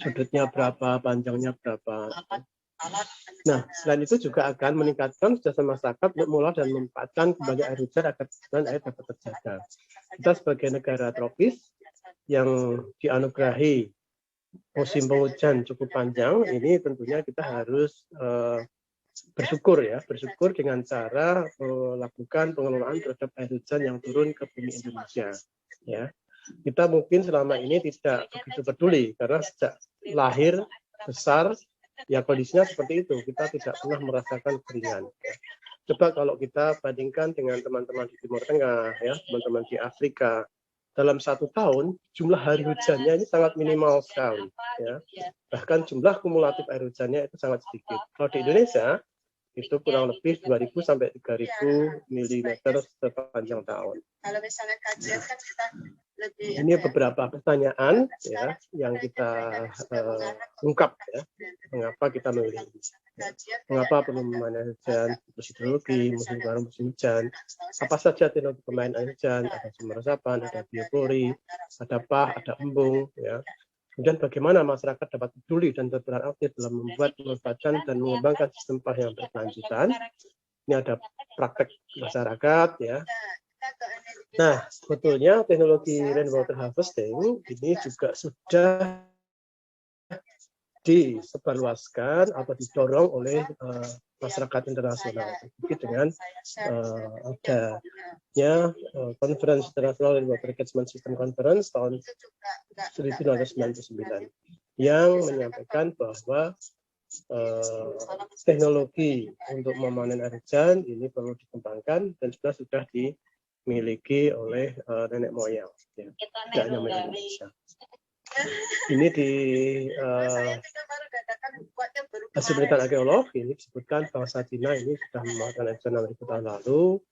Sudutnya berapa, panjangnya berapa. Nah, selain itu juga akan meningkatkan kesejahteraan masyarakat untuk mengolah dan memanfaatkan kembali air hujan agar kebutuhan air dapat terjaga. Kita sebagai negara tropis yang dianugerahi musim penghujan cukup panjang, ini tentunya kita harus bersyukur dengan cara melakukan pengelolaan terhadap air hujan yang turun ke bumi Indonesia. Ya, kita mungkin selama ini tidak begitu peduli karena sejak lahir besar ya kondisinya seperti itu, kita tidak pernah merasakan keringan. Ya. Coba kalau kita bandingkan dengan teman-teman di Timur Tengah, ya, teman-teman di Afrika, dalam 1 tahun jumlah hari hujannya ini sangat minimal sekali. Ya. Bahkan jumlah kumulatif air hujannya itu sangat sedikit. Kalau di Indonesia itu kurang lebih 2.000 sampai 3.000 mm sepanjang tahun. Kalau misalnya kajian kan kita lebih ini beberapa pertanyaan ya yang kita ungkap ya. Mengapa kita memilih ini? Mengapa perlu memanen hujan, hidrologi, musim kemarau, musim hujan, apa saja teknologi pemain air hujan, ada sumber resapan, ada biopori, ada pah, ada embung ya. Kemudian bagaimana masyarakat dapat peduli dan berperan aktif dalam membuat, memanfaatkan, dan mengembangkan sistem pah yang berkelanjutan. Ini ada praktek masyarakat ya. Nah, sebetulnya teknologi rainwater harvesting ini juga sudah disebarluaskan atau didorong oleh masyarakat internasional. Jadi dengan adanya Conference International Rainwater Catchment System Conference tahun 1999 yang menyampaikan bahwa teknologi untuk memanen air hujan ini perlu dikembangkan dan sudah dimiliki oleh nenek moyang, ya. Tidak hanya Indonesia. Ini di hasil penelitian arkeolog ini disebutkan bangsa Cina ini sudah memakan air hujan 6.000 tahun lalu.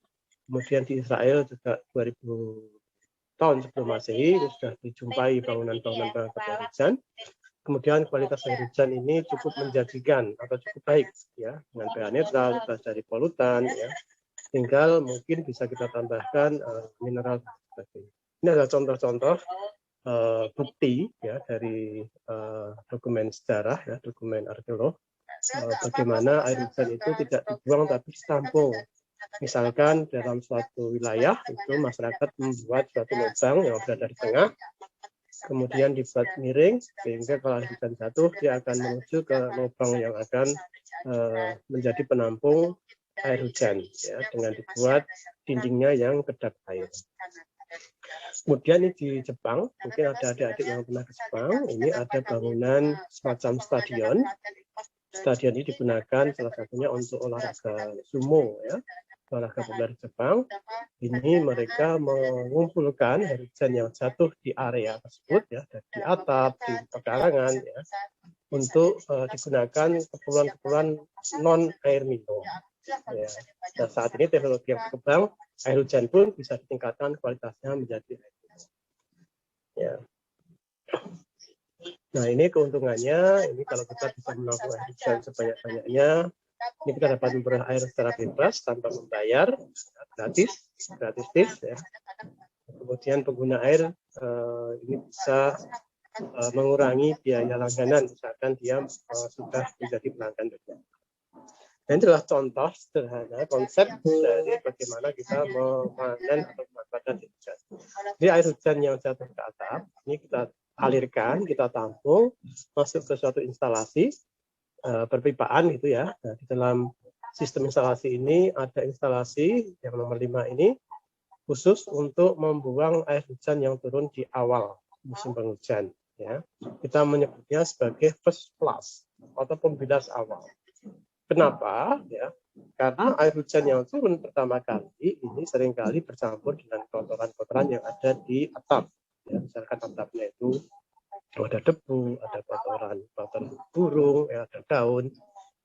Kemudian di Israel juga 2000 tahun sebelum Masehi sudah dijumpai bangunan-bangunan penangkap air hujan. Kemudian kualitas air hujan ini cukup menjanjikan atau cukup baik ya, dengan pH netral, bebas dari polutan ya. Tinggal mungkin bisa kita tambahkan mineral dan sebagainya. Ini adalah contoh-contoh bukti ya dari dokumen sejarah ya, dokumen arkeolog bagaimana air hujan itu tidak dibuang tapi ditampung. Misalkan dalam suatu wilayah itu masyarakat membuat suatu lubang yang berada di tengah, kemudian dibuat miring sehingga kalau air hujan jatuh dia akan menuju ke lubang yang akan menjadi penampung air hujan ya, dengan dibuat dindingnya yang kedap air. Kemudian ini di Jepang, mungkin ada adik-adik yang pernah ke Jepang, ini ada bangunan semacam stadion. Stadion ini digunakan salah satunya untuk olahraga sumo ya, olahraga populer Jepang. Ini mereka mengumpulkan air hujan yang jatuh di area tersebut ya, di atap, di pekarangan ya, untuk digunakan keperluan-keperluan non air minum. Ya. Nah, saat ini teknologi yang berkembang, air hujan pun bisa ditingkatkan kualitasnya menjadi air minum. Ya. Nah, ini keuntungannya, ini kalau kita bisa menampung air hujan sebanyak-banyaknya, ini kita dapat memperoleh air secara bebas tanpa membayar, gratis ya. Kemudian pengguna air ini bisa mengurangi biaya langganan, misalkan dia sudah menjadi pelanggan juga. Nah, ini adalah contoh sederhana konsep dari bagaimana kita memanen atau memanfaatkan air hujan. Jadi air hujan yang jatuh ke atap, ini kita alirkan, kita tampung, masuk ke suatu instalasi perpipaan gitu ya. Nah, di dalam sistem instalasi ini ada instalasi yang nomor 5 ini khusus untuk membuang air hujan yang turun di awal musim penghujan. Ya. Kita menyebutnya sebagai first flush atau pembilas awal. Kenapa? Ya, karena air hujan yang turun pertama kali ini seringkali bercampur dengan kotoran-kotoran yang ada di atap. Ya, misalkan atapnya itu ada debu, ada kotoran burung, ya, ada daun.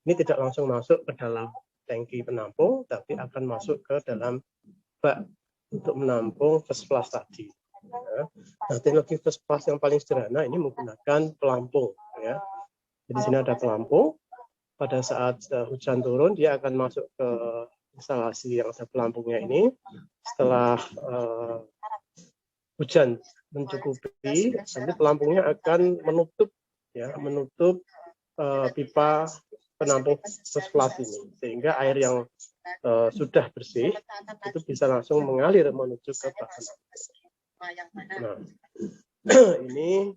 Ini tidak langsung masuk ke dalam tangki penampung, tapi akan masuk ke dalam bak untuk menampung first flush tadi. Ya. Nah, teknologi first flush yang paling sederhana ini menggunakan pelampung. Ya. Jadi di sini ada pelampung. Pada saat hujan turun, dia akan masuk ke instalasi yang ada pelampungnya ini. Setelah hujan mencukupi, nanti pelampungnya akan menutup pipa penampung first flush ini, sehingga air yang sudah bersih itu bisa langsung mengalir menuju ke bahan. Nah, ini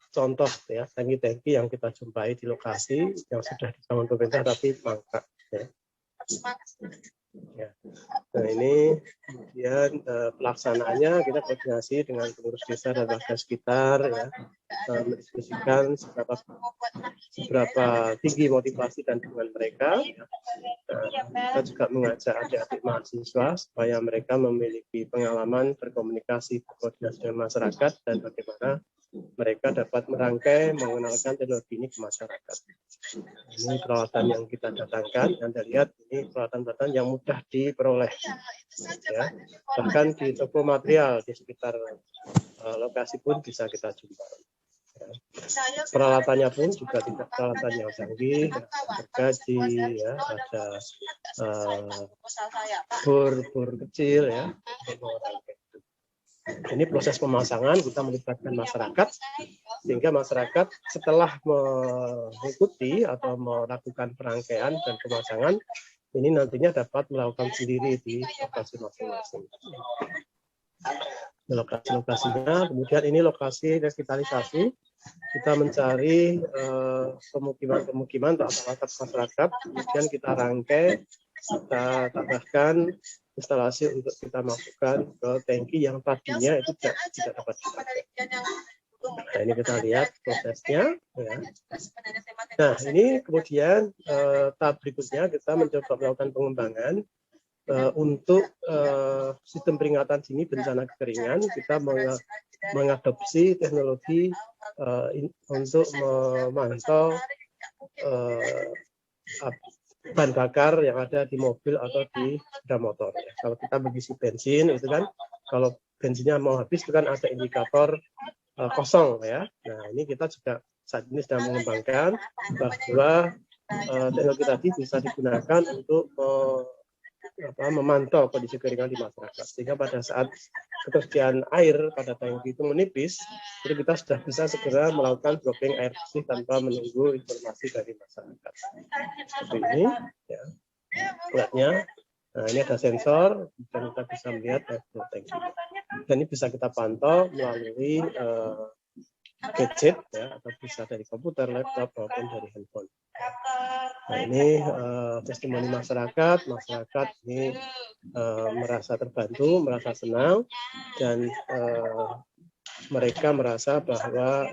contoh ya tangki-tangki yang kita jumpai di lokasi yang sudah dibangun pemerintah tapi mangkrak. Ya. Ya. Nah, ini kemudian pelaksanaannya kita koordinasi dengan pengurus desa dan warga sekitar, ya, mendiskusikan seberapa tinggi motivasi dan dukungan mereka. Ya. Kita juga mengajak adik-adik mahasiswa supaya mereka memiliki pengalaman berkomunikasi, berkoordinasi dengan masyarakat dan bagaimana mereka dapat merangkai mengenalkan teknologi ini ke masyarakat. Ini peralatan yang kita datangkan, Anda lihat ini peralatan-peralatan yang mudah diperoleh. Ya. Bahkan di toko material di sekitar lokasi pun bisa kita jumpai. Ya. Peralatannya pun juga tidak peralatan yang canggih, bergaji, ya, ada bor kecil, ya. Ini proses pemasangan kita melibatkan masyarakat, sehingga masyarakat setelah mengikuti atau melakukan perangkaian dan pemasangan ini nantinya dapat melakukan sendiri di lokasi masing-masing. Lokasi-lokasinya, kemudian ini lokasi revitalisasi, kita mencari pemukiman-pemukiman atau masyarakat masyarakat, kemudian kita rangkai, kita tambahkan instalasi untuk kita masukkan ke tangki yang tadinya itu tidak dapat dipakai. Nah, ini kita lihat prosesnya. Ya. Nah, ini kemudian tahap berikutnya kita mencoba melakukan pengembangan untuk sistem peringatan dini bencana kekeringan. Kita mengadopsi teknologi untuk memantau bahan bakar yang ada di mobil atau di sepeda motor. Ya. Kalau kita mengisi bensin itu kan, kalau bensinnya mau habis itu kan ada indikator kosong, ya. Nah, ini kita juga saat ini sedang mengembangkan bahwa teknologi tadi bisa digunakan untuk memantau kondisi kekeringan di masyarakat, sehingga pada saat ketersediaan air pada tangki itu menipis, jadi kita sudah bisa segera melakukan dropping air bersih tanpa menunggu informasi dari masyarakat. Seperti ini, ya. Lihatnya, nah ini ada sensor, dan kita bisa melihat air tangki. Dan ini bisa kita pantau melalui gadget, ya, atau bisa dari komputer, laptop, maupun dari handphone. Nah, ini testimoni masyarakat ini merasa terbantu, merasa senang, dan mereka merasa bahwa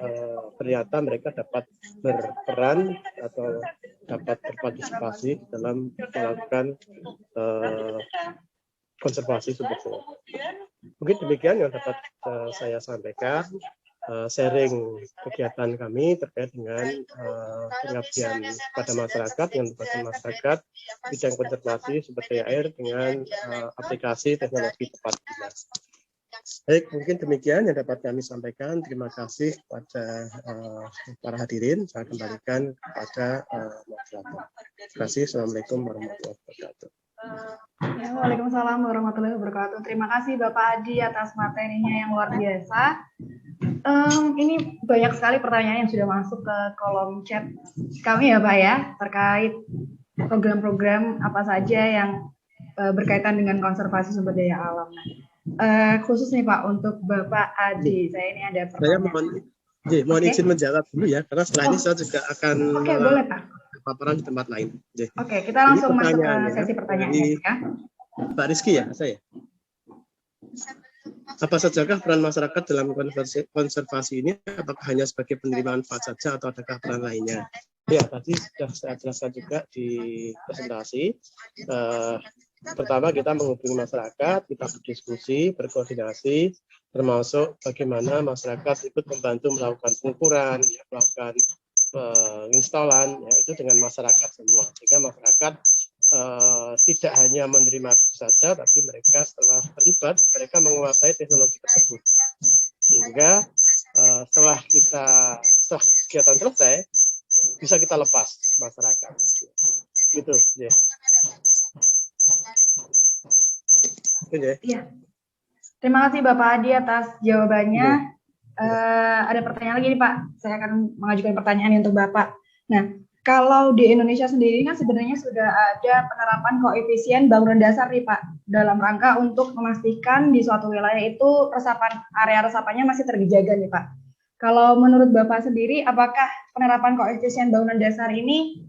ternyata mereka dapat berperan atau dapat berpartisipasi dalam melakukan konservasi sumber daya. Mungkin demikian yang dapat saya sampaikan. Sharing kegiatan kami terkait dengan pengabdian pada masyarakat yang melibatkan masyarakat bidang konservasi sumber daya air dengan aplikasi teknologi tepat guna. Baik, mungkin demikian yang dapat kami sampaikan. Terima kasih kepada para hadirin. Saya kembalikan kepada moderator. Terima kasih. Assalamualaikum warahmatullahi wabarakatuh. Ya, Waalaikumsalam warahmatullahi wabarakatuh. Terima kasih Bapak Adi atas materinya yang luar biasa. Ini banyak sekali pertanyaan yang sudah masuk ke kolom chat kami ya Pak ya, terkait program-program apa saja yang berkaitan dengan konservasi sumber daya alam. Khusus nih Pak untuk Bapak Adi, saya ini ada pertanyaan. Saya mohon izin menjawab dulu ya, karena setelah ini saya juga akan boleh Pak. paparan di tempat lain. Oke, kita langsung masuk ke sesi pertanyaannya ya. Pak Rizky ya, saya. Apa sajakah peran masyarakat dalam konservasi ini? Apakah hanya sebagai penerima manfaat saja atau adakah peran lainnya? Ya, tadi sudah saya jelaskan juga di presentasi. Pertama kita menghubungi masyarakat, kita berdiskusi, berkoordinasi, termasuk bagaimana masyarakat ikut membantu melakukan pengukuran, ya, melakukan instalan, ya, itu dengan masyarakat semua. Sehingga masyarakat tidak hanya menerima itu saja, tapi mereka setelah terlibat, mereka menguasai teknologi tersebut. Sehingga setelah kegiatan selesai, bisa kita lepas masyarakat. Gitu, ya. Iya. Terima kasih Bapak Adi atas jawabannya. Ada pertanyaan lagi nih Pak. Saya akan mengajukan pertanyaan untuk Bapak. Nah, kalau di Indonesia sendiri kan sebenarnya sudah ada penerapan koefisien bangunan dasar nih Pak, dalam rangka untuk memastikan di suatu wilayah itu area resapannya masih terjaga nih Pak. Kalau menurut Bapak sendiri, apakah penerapan koefisien bangunan dasar ini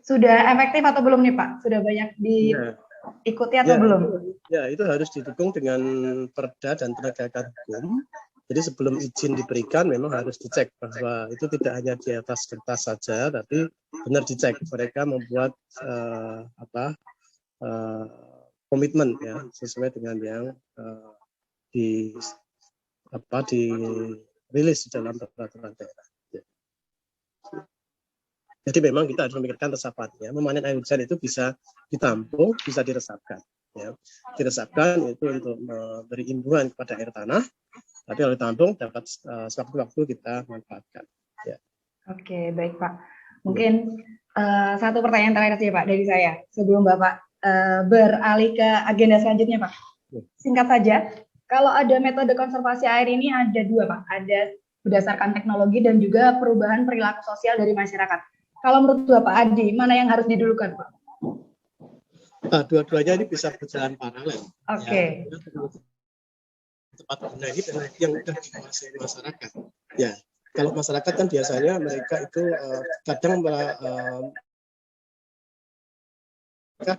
sudah efektif atau belum nih Pak? Sudah banyak diikuti atau belum? Ya, itu harus didukung dengan perda dan penegakan hukum. Jadi sebelum izin diberikan memang harus dicek bahwa itu tidak hanya di atas kertas saja, tapi benar dicek. Mereka membuat komitmen ya sesuai dengan yang dirilis dalam peraturan daerah. Jadi memang kita harus memikirkan resapannya. Memanen air hujan itu bisa ditampung, bisa diresapkan. Ya. Diresapkan itu untuk memberi imbuhan kepada air tanah, tapi kalau ditampung dapat sewaktu-waktu kita manfaatkan. Ya. Oke, baik Pak. Mungkin satu pertanyaan terakhir saja Pak dari saya sebelum Bapak beralih ke agenda selanjutnya Pak. Singkat saja, kalau ada metode konservasi air ini ada dua Pak. Ada berdasarkan teknologi dan juga perubahan perilaku sosial dari masyarakat. Kalau menurut Bapak Adi, mana yang harus didulukan Pak? Nah, dua-duanya ini bisa berjalan paralel. Oke. Ya. Tempat guna ini yang sudah dikuasai masyarakat. Ya, kalau masyarakat kan biasanya mereka itu kadang mereka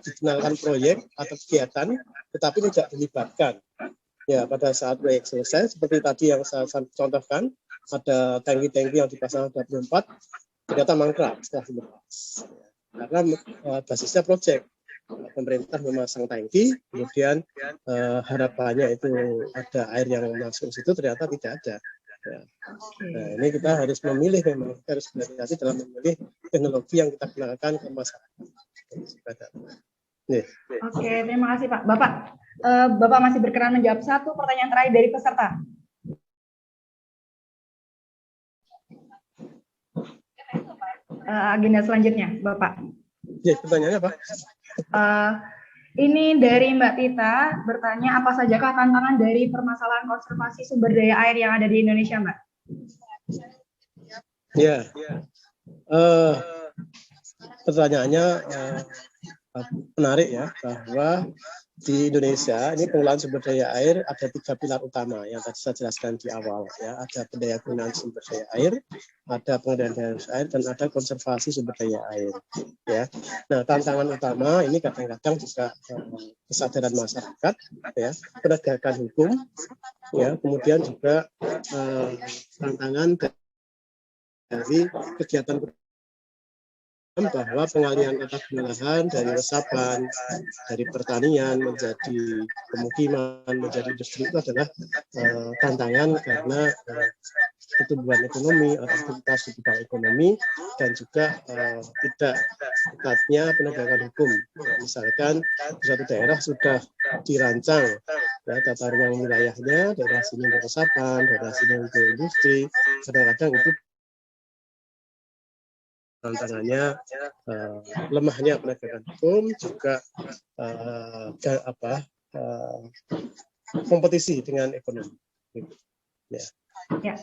dikenalkan proyek atau kegiatan, tetapi tidak dilibatkan. Ya, pada saat proyek selesai, seperti tadi yang saya contohkan, ada tangki-tangki yang dipasang 24, ternyata mangkrak setelah dilepas. Karena basisnya proyek. Pemerintah memasang tangki, kemudian harapannya itu ada air yang masuk situ, ternyata tidak ada. Ya. Nah, ini kita harus memilih, memang kita harus berhati-hati dalam memilih teknologi yang kita gunakan ke masyarakat. Oke, terima kasih Pak. Bapak masih berkenan menjawab satu pertanyaan terakhir dari peserta. Agenda selanjutnya, Bapak. Ya, pertanyaannya apa? Ini dari Mbak Tita bertanya, apa sajakah tantangan dari permasalahan konservasi sumber daya air yang ada di Indonesia, Mbak? Ya, pertanyaannya menarik ya, bahwa di Indonesia ini pengelolaan sumber daya air ada 3 pilar utama yang tadi saya jelaskan di awal ya. Ada pendayagunaan sumber daya air, ada pengendalian air, dan ada konservasi sumber daya air ya. Nah, tantangan utama ini kadang-kadang juga kesadaran masyarakat ya, penegakan hukum ya, kemudian juga tantangan dari kegiatan bahwa pengalihan tata guna lahan dari resapan, dari pertanian menjadi pemukiman, menjadi industri itu adalah tantangan karena pertumbuhan ekonomi atau aktivitas di bidang ekonomi dan juga tidak ketatnya penegakan hukum. Misalkan di suatu daerah sudah dirancang ya, tata ruang wilayahnya, daerah sini untuk resapan, daerah sini untuk industri, kadang-kadang itu tantangannya lemahnya penegakan hukum, juga kompetisi dengan ekonomi. Ya. Ya.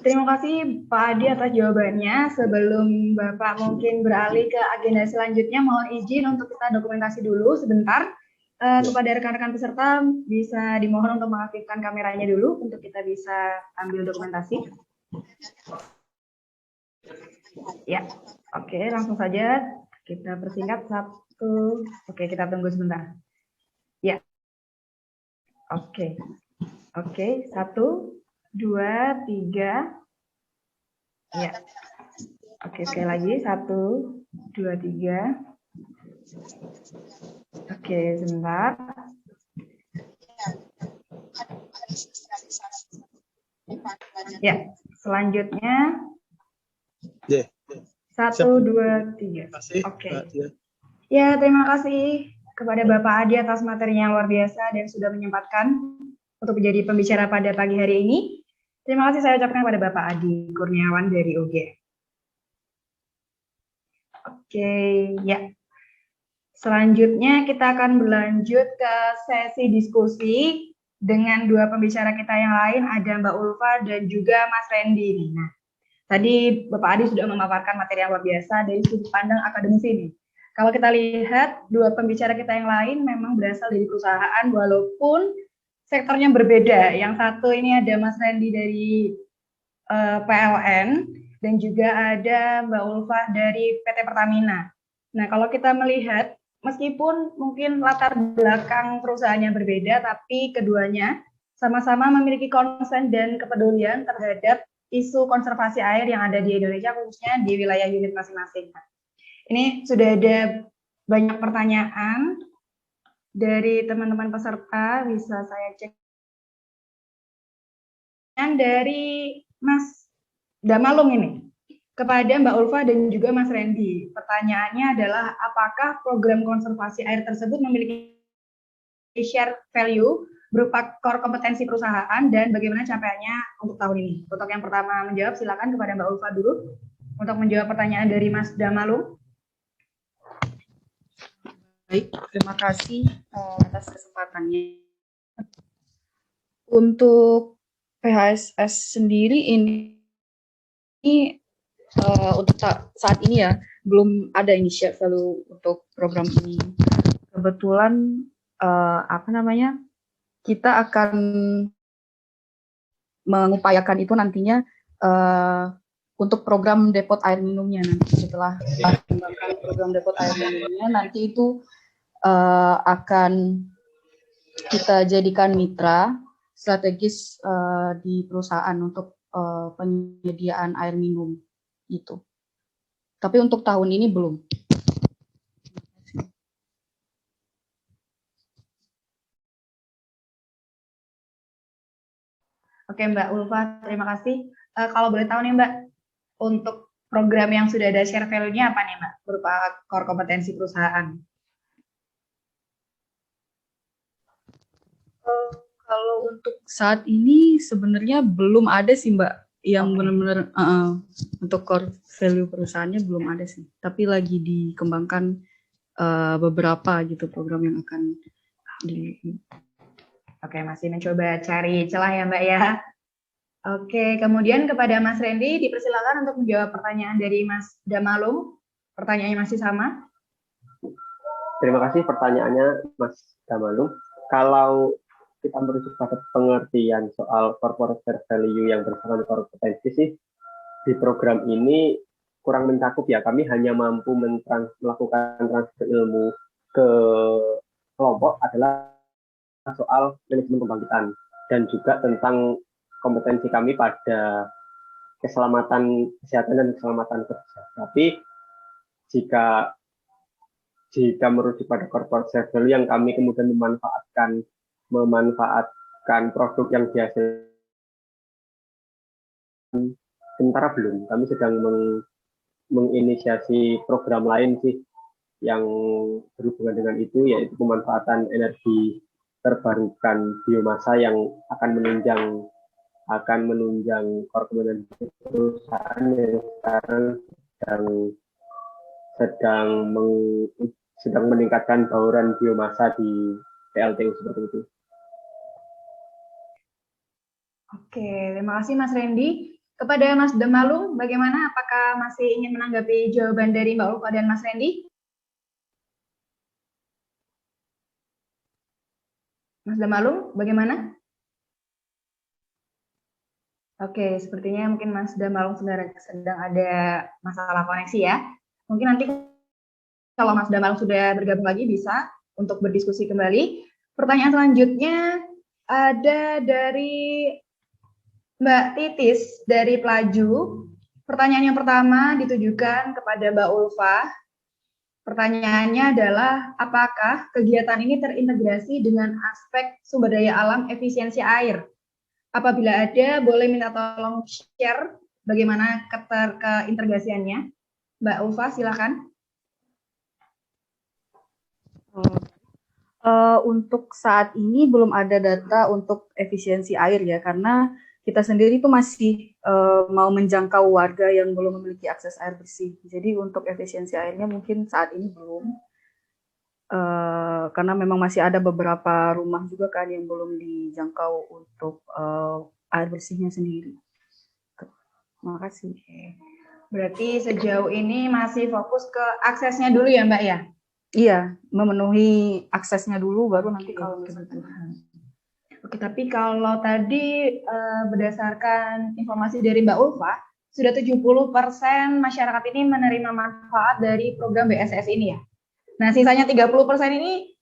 Terima kasih Pak Adi atas jawabannya. Sebelum Bapak mungkin beralih ke agenda selanjutnya, mohon izin untuk kita dokumentasi dulu sebentar. Kepada rekan-rekan peserta bisa dimohon untuk mengaktifkan kameranya dulu untuk kita bisa ambil dokumentasi. Ya, oke, langsung saja kita persingkat satu. Oke, kita tunggu sebentar. Ya, oke, 1, 2, 3. Ya, oke, sekali lagi 1, 2, 3. Oke, sebentar. Ya, selanjutnya. 1, 2, 3. Oke. Ya, terima kasih kepada Bapak Adi atas materinya yang luar biasa dan sudah menyempatkan untuk menjadi pembicara pada pagi hari ini. Terima kasih saya ucapkan kepada Bapak Adi Kurniawan dari UGM. Oke, ya. Selanjutnya kita akan berlanjut ke sesi diskusi dengan dua pembicara kita yang lain, ada Mbak Ulfa dan juga Mas Randy. Nah, tadi Bapak Adi sudah memaparkan materi yang luar biasa dari sudut pandang akademisi ini. Kalau kita lihat, dua pembicara kita yang lain memang berasal dari perusahaan walaupun sektornya berbeda. Yang satu ini ada Mas Randy dari PLN dan juga ada Mbak Ulfa dari PT Pertamina. Nah, kalau kita melihat, meskipun mungkin latar belakang perusahaannya berbeda, tapi keduanya sama-sama memiliki concern dan kepedulian terhadap isu konservasi air yang ada di Indonesia, khususnya di wilayah unit masing-masing. Ini sudah ada banyak pertanyaan dari teman-teman peserta, bisa saya cek. Dan dari Mas Damalung ini, kepada Mbak Ulfa dan juga Mas Randy. Pertanyaannya adalah, apakah program konservasi air tersebut memiliki share value berupa core kompetensi perusahaan dan bagaimana capaiannya untuk tahun ini? Untuk yang pertama menjawab, silakan kepada Mbak Ulfa dulu untuk menjawab pertanyaan dari Mas Damalung. Baik, terima kasih atas kesempatannya. Untuk PHSS sendiri ini untuk saat ini ya belum ada ini share value untuk program ini. Kebetulan kita akan mengupayakan itu nantinya untuk program depot air minumnya nanti setelah mengembangkan program depot air minumnya nanti itu akan kita jadikan mitra strategis di perusahaan untuk penyediaan air minum itu. Tapi untuk tahun ini belum. Oke Mbak Ulfa, terima kasih. Kalau boleh tahu nih Mbak, untuk program yang sudah ada share value-nya apa nih Mbak, berupa core kompetensi perusahaan? Kalau untuk saat ini sebenarnya belum ada sih Mbak, yang benar-benar untuk core value perusahaannya belum ada sih. Tapi lagi dikembangkan beberapa gitu program yang akan di. Oke, masih mencoba cari celah ya Mbak ya. Oke, kemudian kepada Mas Randy dipersilakan untuk menjawab pertanyaan dari Mas Damalung. Pertanyaannya masih sama. Terima kasih pertanyaannya Mas Damalung. Kalau kita merujuk pada pengertian soal corporate value yang bersifat kompetensi sih, di program ini kurang mencakup ya. Kami hanya mampu melakukan transfer ilmu ke kelompok adalah soal manajemen kebangkitan dan juga tentang kompetensi kami pada keselamatan kesehatan dan keselamatan kerja. Tapi jika merujuk pada corporate value yang kami kemudian memanfaatkan produk yang dihasilkan, sementara belum. Kami sedang menginisiasi program lain sih yang berhubungan dengan itu, yaitu pemanfaatan energi terbarukan biomasa yang akan menunjang kompetensi perusahaan yang sekarang sedang meningkatkan bauran biomasa di PLTU seperti itu. Oke, terima kasih Mas Randy. Kepada Mas Damalung, bagaimana? Apakah masih ingin menanggapi jawaban dari Mbak Ulfa dan Mas Randy? Mas Damalung, bagaimana? Oke, sepertinya mungkin Mas Damalung sedang ada masalah koneksi ya. Mungkin nanti kalau Mas Damalung sudah bergabung lagi bisa untuk berdiskusi kembali. Pertanyaan selanjutnya ada dari Mbak Titis dari Pelaju. Pertanyaan yang pertama ditujukan kepada Mbak Ulfa. Pertanyaannya adalah, apakah kegiatan ini terintegrasi dengan aspek sumber daya alam efisiensi air? Apabila ada, boleh minta tolong share bagaimana keintegrasiannya. Mbak Ulfa, silakan. Untuk saat ini belum ada data untuk efisiensi air ya, karena kita sendiri tuh masih mau menjangkau warga yang belum memiliki akses air bersih. Jadi untuk efisiensi airnya mungkin saat ini belum, karena memang masih ada beberapa rumah juga kan yang belum dijangkau untuk air bersihnya sendiri. Terima kasih. Berarti sejauh ini masih fokus ke aksesnya dulu ya Mbak ya? Iya, memenuhi aksesnya dulu, baru nanti kalau kebutuhan. Oke, tapi kalau tadi berdasarkan informasi dari Mbak Ulfa, sudah 70% masyarakat ini menerima manfaat dari program BSS ini ya. Nah, sisanya 30% ini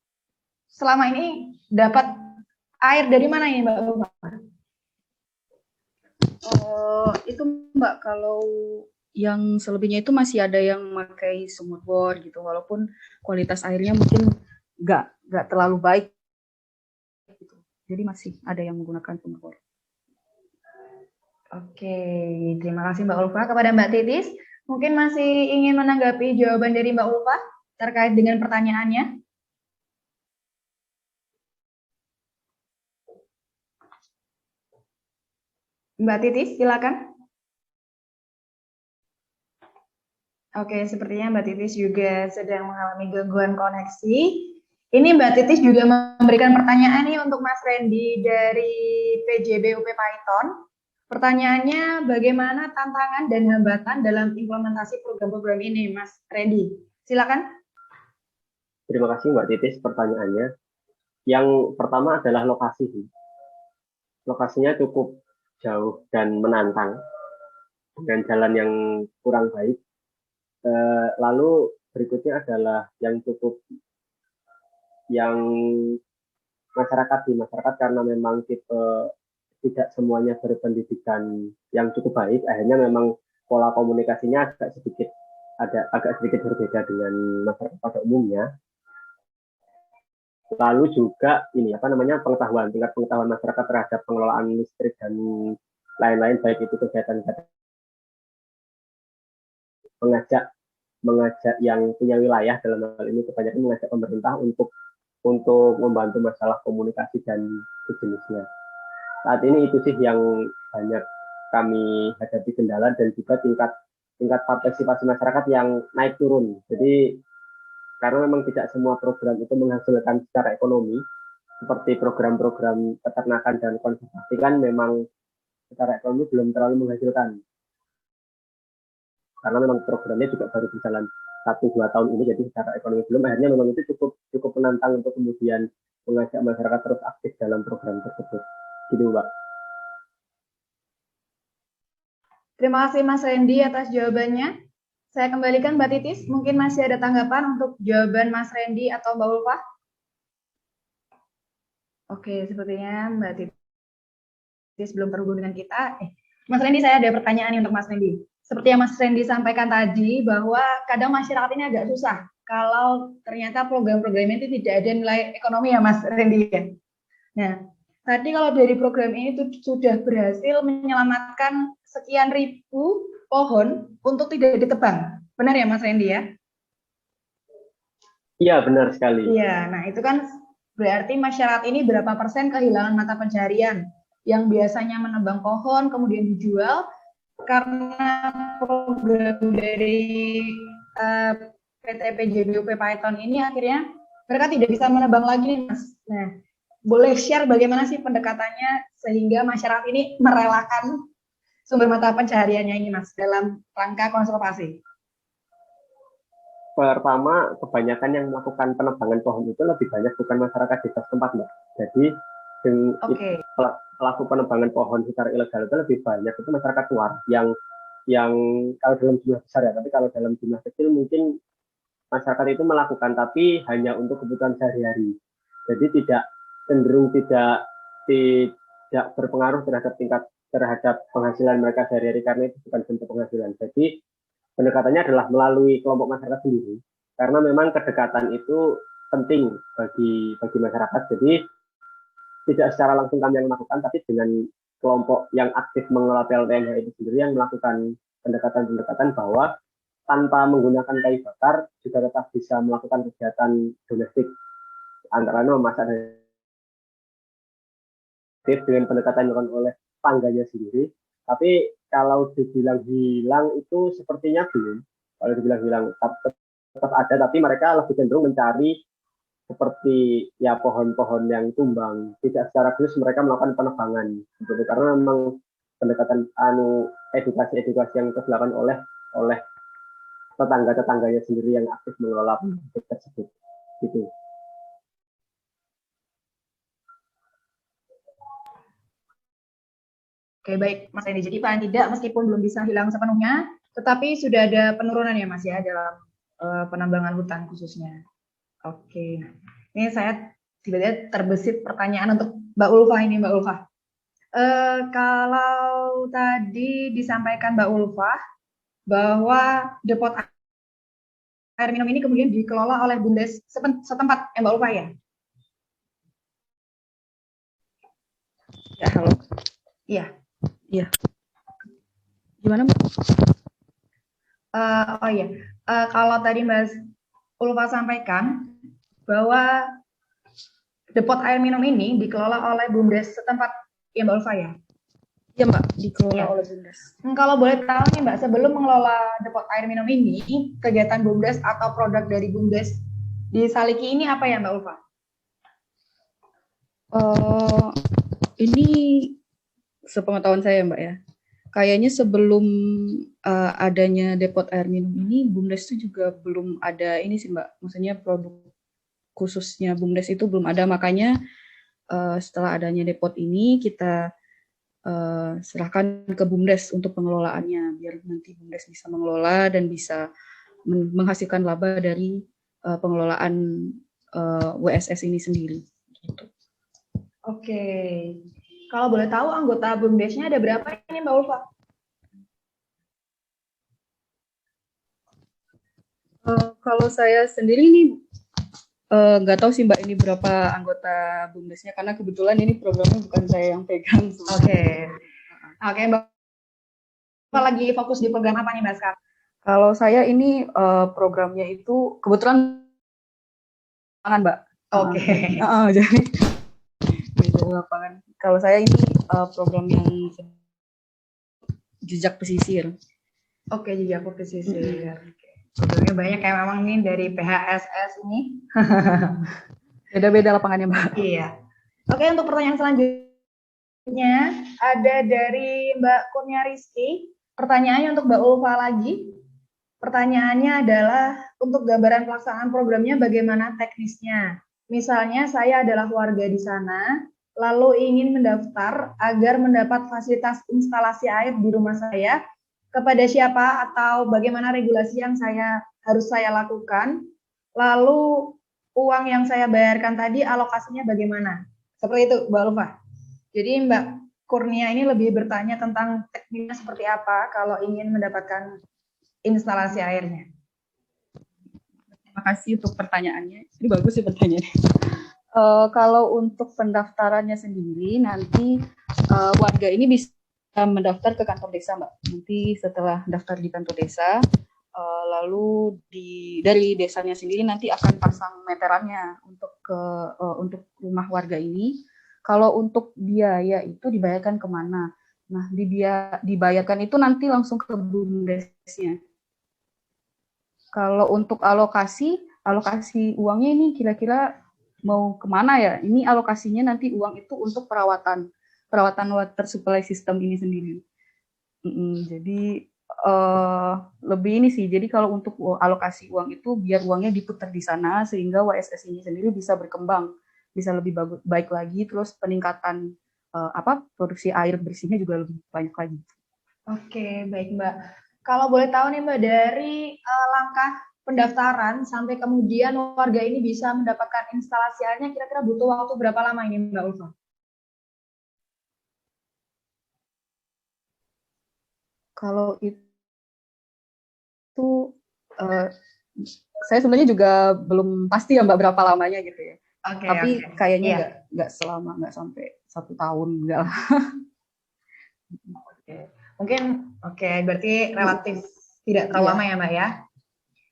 selama ini dapat air dari mana ini Mbak Ulfa? Itu Mbak, kalau yang selebihnya itu masih ada yang memakai sumur bor gitu, walaupun kualitas airnya mungkin nggak terlalu baik gitu. Jadi masih ada yang menggunakan sumur bor. Oke, terima kasih Mbak Ulfa. Kepada Mbak Titis, mungkin masih ingin menanggapi jawaban dari Mbak Ulfa terkait dengan pertanyaannya. Mbak Titis, silakan. Oke, sepertinya Mbak Titis juga sedang mengalami gangguan koneksi. Ini Mbak Titis juga memberikan pertanyaan nih untuk Mas Randy dari PJB UP Python. Pertanyaannya, bagaimana tantangan dan hambatan dalam implementasi program-program ini, Mas Randy? Silakan. Terima kasih Mbak Titis pertanyaannya. Yang pertama adalah lokasi. Lokasinya cukup jauh dan menantang dengan jalan yang kurang baik. Lalu berikutnya adalah yang masyarakat karena memang tidak semuanya berpendidikan yang cukup baik, akhirnya memang pola komunikasinya agak sedikit berbeda dengan masyarakat pada umumnya. Lalu juga tingkat pengetahuan masyarakat terhadap pengelolaan listrik dan lain-lain, baik itu kegiatan mengajak yang punya wilayah, dalam hal ini kebanyakan mengajak pemerintah untuk membantu masalah komunikasi dan sejenisnya. Saat ini itu sih yang banyak kami hadapi kendala, dan juga tingkat partisipasi masyarakat yang naik turun. Jadi karena memang tidak semua program itu menghasilkan secara ekonomi, seperti program-program peternakan dan konservasi kan memang secara ekonomi belum terlalu menghasilkan. Karena memang programnya juga baru berjalan 1-2 tahun ini, jadi secara ekonomi belum, akhirnya memang itu cukup menantang untuk kemudian mengajak masyarakat terus aktif dalam program tersebut. Gitu Mbak. Terima kasih Mas Randy atas jawabannya. Saya kembalikan Mbak Titis, mungkin masih ada tanggapan untuk jawaban Mas Randy atau Mbak Ulfa? Oke, sepertinya Mbak Titis belum terhubung dengan kita. Mas Randy, saya ada pertanyaan nih untuk Mas Randy. Seperti yang Mas Randy sampaikan tadi, bahwa kadang masyarakat ini agak susah kalau ternyata program-program itu tidak ada nilai ekonomi ya Mas Randy. Nah, tadi kalau dari program ini sudah berhasil menyelamatkan sekian ribu pohon untuk tidak ditebang. Benar ya Mas Randy ya? Iya, benar sekali. Iya, nah itu kan berarti masyarakat ini berapa persen kehilangan mata pencarian yang biasanya menebang pohon kemudian dijual, karena program dari PT PJB UP Python ini akhirnya mereka tidak bisa menebang lagi nih Mas. Nah, boleh share bagaimana sih pendekatannya sehingga masyarakat ini merelakan sumber mata pencahariannya ini Mas dalam rangka konservasi? Pertama, kebanyakan yang melakukan penebangan pohon itu lebih banyak bukan masyarakat di setempat Mbak. Jadi pelaku penebangan pohon secara ilegal itu lebih banyak itu masyarakat luar yang kalau dalam jumlah besar ya, tapi kalau dalam jumlah kecil mungkin masyarakat itu melakukan, tapi hanya untuk kebutuhan sehari-hari. Jadi cenderung tidak berpengaruh terhadap penghasilan mereka sehari-hari, karena itu bukan bentuk penghasilan. Jadi pendekatannya adalah melalui kelompok masyarakat sendiri, karena memang kedekatan itu penting bagi masyarakat. Jadi tidak secara langsung kami yang melakukan, tapi dengan kelompok yang aktif mengelola PLTMH itu sendiri yang melakukan pendekatan-pendekatan bahwa tanpa menggunakan kayu bakar juga tetap bisa melakukan kegiatan domestik antara lain memasak dengan pendekatan yang dilakukan oleh tangganya sendiri. Tapi kalau dibilang hilang itu sepertinya belum. Kalau dibilang hilang tetap ada, tapi mereka lebih cenderung mencari seperti ya pohon-pohon yang tumbang. Tidak secara khusus mereka melakukan penebangan, gitu. Karena memang pendekatan edukasi yang dilakukan oleh tetangga-tetangganya sendiri yang aktif mengelola pembangkit tersebut, gitu. Oke, baik Mas Randy. Jadi paling tidak meskipun belum bisa hilang sepenuhnya, tetapi sudah ada penurunan ya Mas ya dalam penambangan hutan khususnya. Oke, ini saya tiba-tiba terbesit pertanyaan untuk Mbak Ulfa ini, Mbak Ulfa. Kalau tadi disampaikan Mbak Ulfa bahwa depot air minum ini kemudian dikelola oleh BUMDes setempat, ya Mbak Ulfa ya? Ya, halo. Iya. Iya. Gimana, Mbak? Oh iya, kalau tadi Mbak Ulfa sampaikan bahwa depot air minum ini dikelola oleh BUMDes setempat, ya Mbak Ulfa ya? Iya Mbak, dikelola Ya. oleh BUMDes. Kalau boleh tahu nih Mbak, sebelum mengelola depot air minum ini, kegiatan BUMDes atau produk dari BUMDes di Saliki ini apa ya Mbak Ulfa? Ini sepengetahuan saya Mbak ya, kayaknya sebelum adanya depot air minum ini, BUMDes itu juga belum ada ini sih Mbak, maksudnya produk khususnya BUMDes itu belum ada, makanya setelah adanya depot ini kita serahkan ke BUMDes untuk pengelolaannya, biar nanti BUMDes bisa mengelola dan bisa menghasilkan laba dari pengelolaan WSS ini sendiri. Gitu. Oke. Kalau boleh tahu anggota BUMDes-nya ada berapa ini Mbak Ulfa? Kalau saya sendiri ini nggak tahu sih Mbak ini berapa anggota BUMDes-nya, karena kebetulan ini programnya bukan saya yang pegang. Oke, Mbak lagi fokus di program apa nih Mbak sekarang? Kalau saya ini programnya itu kebetulan Mbak. Oke. Jadi beda lapangan. Kalau saya ini program yang jejak pesisir. Oke, jejak pesisir. Programnya banyak kayak memang nih dari PHSS ini. Beda-beda lapangannya Mbak. Iya. Oke, untuk pertanyaan selanjutnya ada dari Mbak Kurnia Rizky. Pertanyaannya untuk Mbak Ulfa lagi. Pertanyaannya adalah untuk gambaran pelaksanaan programnya bagaimana teknisnya. Misalnya saya adalah warga di sana, lalu ingin mendaftar agar mendapat fasilitas instalasi air di rumah saya, kepada siapa atau bagaimana regulasi yang harus saya lakukan, lalu uang yang saya bayarkan tadi alokasinya bagaimana? Seperti itu Mbak Ulfa. Jadi Mbak Kurnia ini lebih bertanya tentang teknisnya seperti apa kalau ingin mendapatkan instalasi airnya. Terima kasih untuk pertanyaannya. Ini bagus sih pertanyaannya. Kalau untuk pendaftarannya sendiri, nanti warga ini bisa mendaftar ke kantor desa, Mbak. Nanti setelah daftar di kantor desa, lalu dari desanya sendiri nanti akan pasang meterannya untuk rumah warga ini. Kalau untuk biaya itu dibayarkan kemana? Nah, dibayarkan itu nanti langsung ke BUMDes-nya. Kalau untuk alokasi uangnya ini kira-kira mau kemana ya? Ini alokasinya nanti uang itu untuk perawatan water supply system ini sendiri. Jadi lebih ini sih. Jadi kalau untuk alokasi uang itu biar uangnya diputar di sana sehingga WSS ini sendiri bisa berkembang, bisa lebih baik lagi. Terus peningkatan produksi air bersihnya juga lebih banyak lagi. Oke, baik Mbak. Kalau boleh tahu nih Mbak, dari langkah pendaftaran sampai kemudian warga ini bisa mendapatkan instalasi airnya, kira-kira butuh waktu berapa lama ini Mbak Ulfa? Kalau itu saya sebenarnya juga belum pasti ya Mbak berapa lamanya gitu ya. Tapi kayaknya nggak sampai 1 tahun enggak lah. Mungkin berarti relatif tidak terlalu lama ya Mbak ya.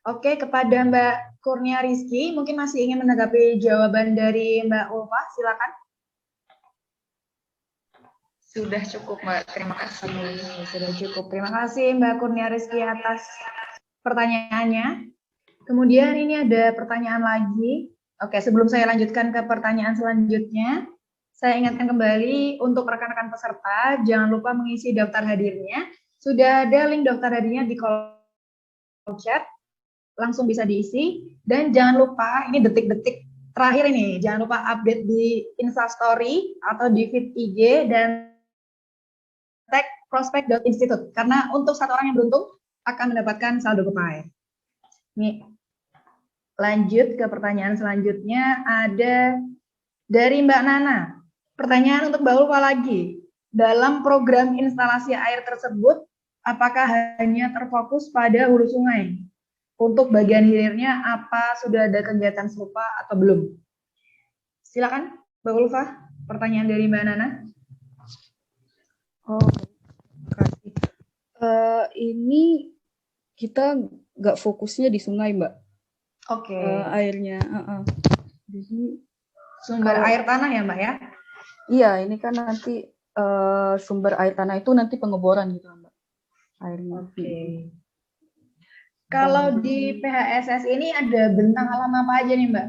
Oke, kepada Mbak Kurnia Rizky, mungkin masih ingin menanggapi jawaban dari Mbak Ulfa, silakan. Sudah cukup, Mbak. Terima kasih. Sudah cukup. Terima kasih Mbak Kurnia Rizky atas pertanyaannya. Kemudian ini ada pertanyaan lagi. Oke, sebelum saya lanjutkan ke pertanyaan selanjutnya, saya ingatkan kembali untuk rekan-rekan peserta, jangan lupa mengisi daftar hadirnya. Sudah ada link daftar hadirnya di kolom chat, langsung bisa diisi. Dan jangan lupa, ini detik-detik terakhir ini, jangan lupa update di Instastory atau di feed IG dan tag prospek.institute, karena untuk satu orang yang beruntung akan mendapatkan saldo GoPay. Nih, lanjut ke pertanyaan selanjutnya, ada dari Mbak Nana. Pertanyaan untuk Mbak Ulfa lagi. Dalam program instalasi air tersebut, apakah hanya terfokus pada hulu sungai? Untuk bagian hilirnya, apa sudah ada kegiatan serupa atau belum? Silakan, Mbak Ulfa. Pertanyaan dari Mbak Nana. Oh, terima kasih. Ini kita nggak fokusnya di sungai, Mbak. Oke. Airnya. Jadi Sumber air tanah ya, Mbak ya? iya, ini kan nanti sumber air tanah itu nanti pengeboran gitu, Mbak. Airnya. Oke. Kalau di PHSS ini ada bentang alam apa aja nih, Mbak?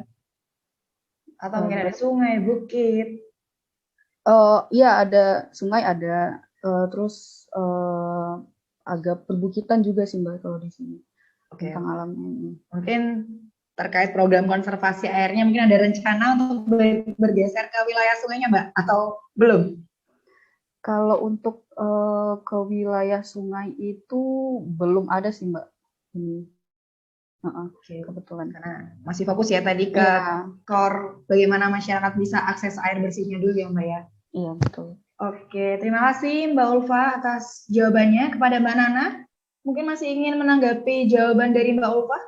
Atau mungkin ada sungai, bukit? Iya, ada sungai, ada terus agak perbukitan juga sih, Mbak, kalau di sini. Oke. Bentang alamnya. Mungkin terkait program konservasi airnya, mungkin ada rencana untuk bergeser ke wilayah sungainya, Mbak? Atau belum? Kalau untuk ke wilayah sungai itu belum ada sih, Mbak. Oke. Kebetulan. Karena masih fokus ya tadi ke core bagaimana masyarakat bisa akses air bersihnya dulu ya, Mbak ya? Iya, betul. Oke, terima kasih Mbak Ulfa atas jawabannya. Kepada Mbak Nana, mungkin masih ingin menanggapi jawaban dari Mbak Ulfa?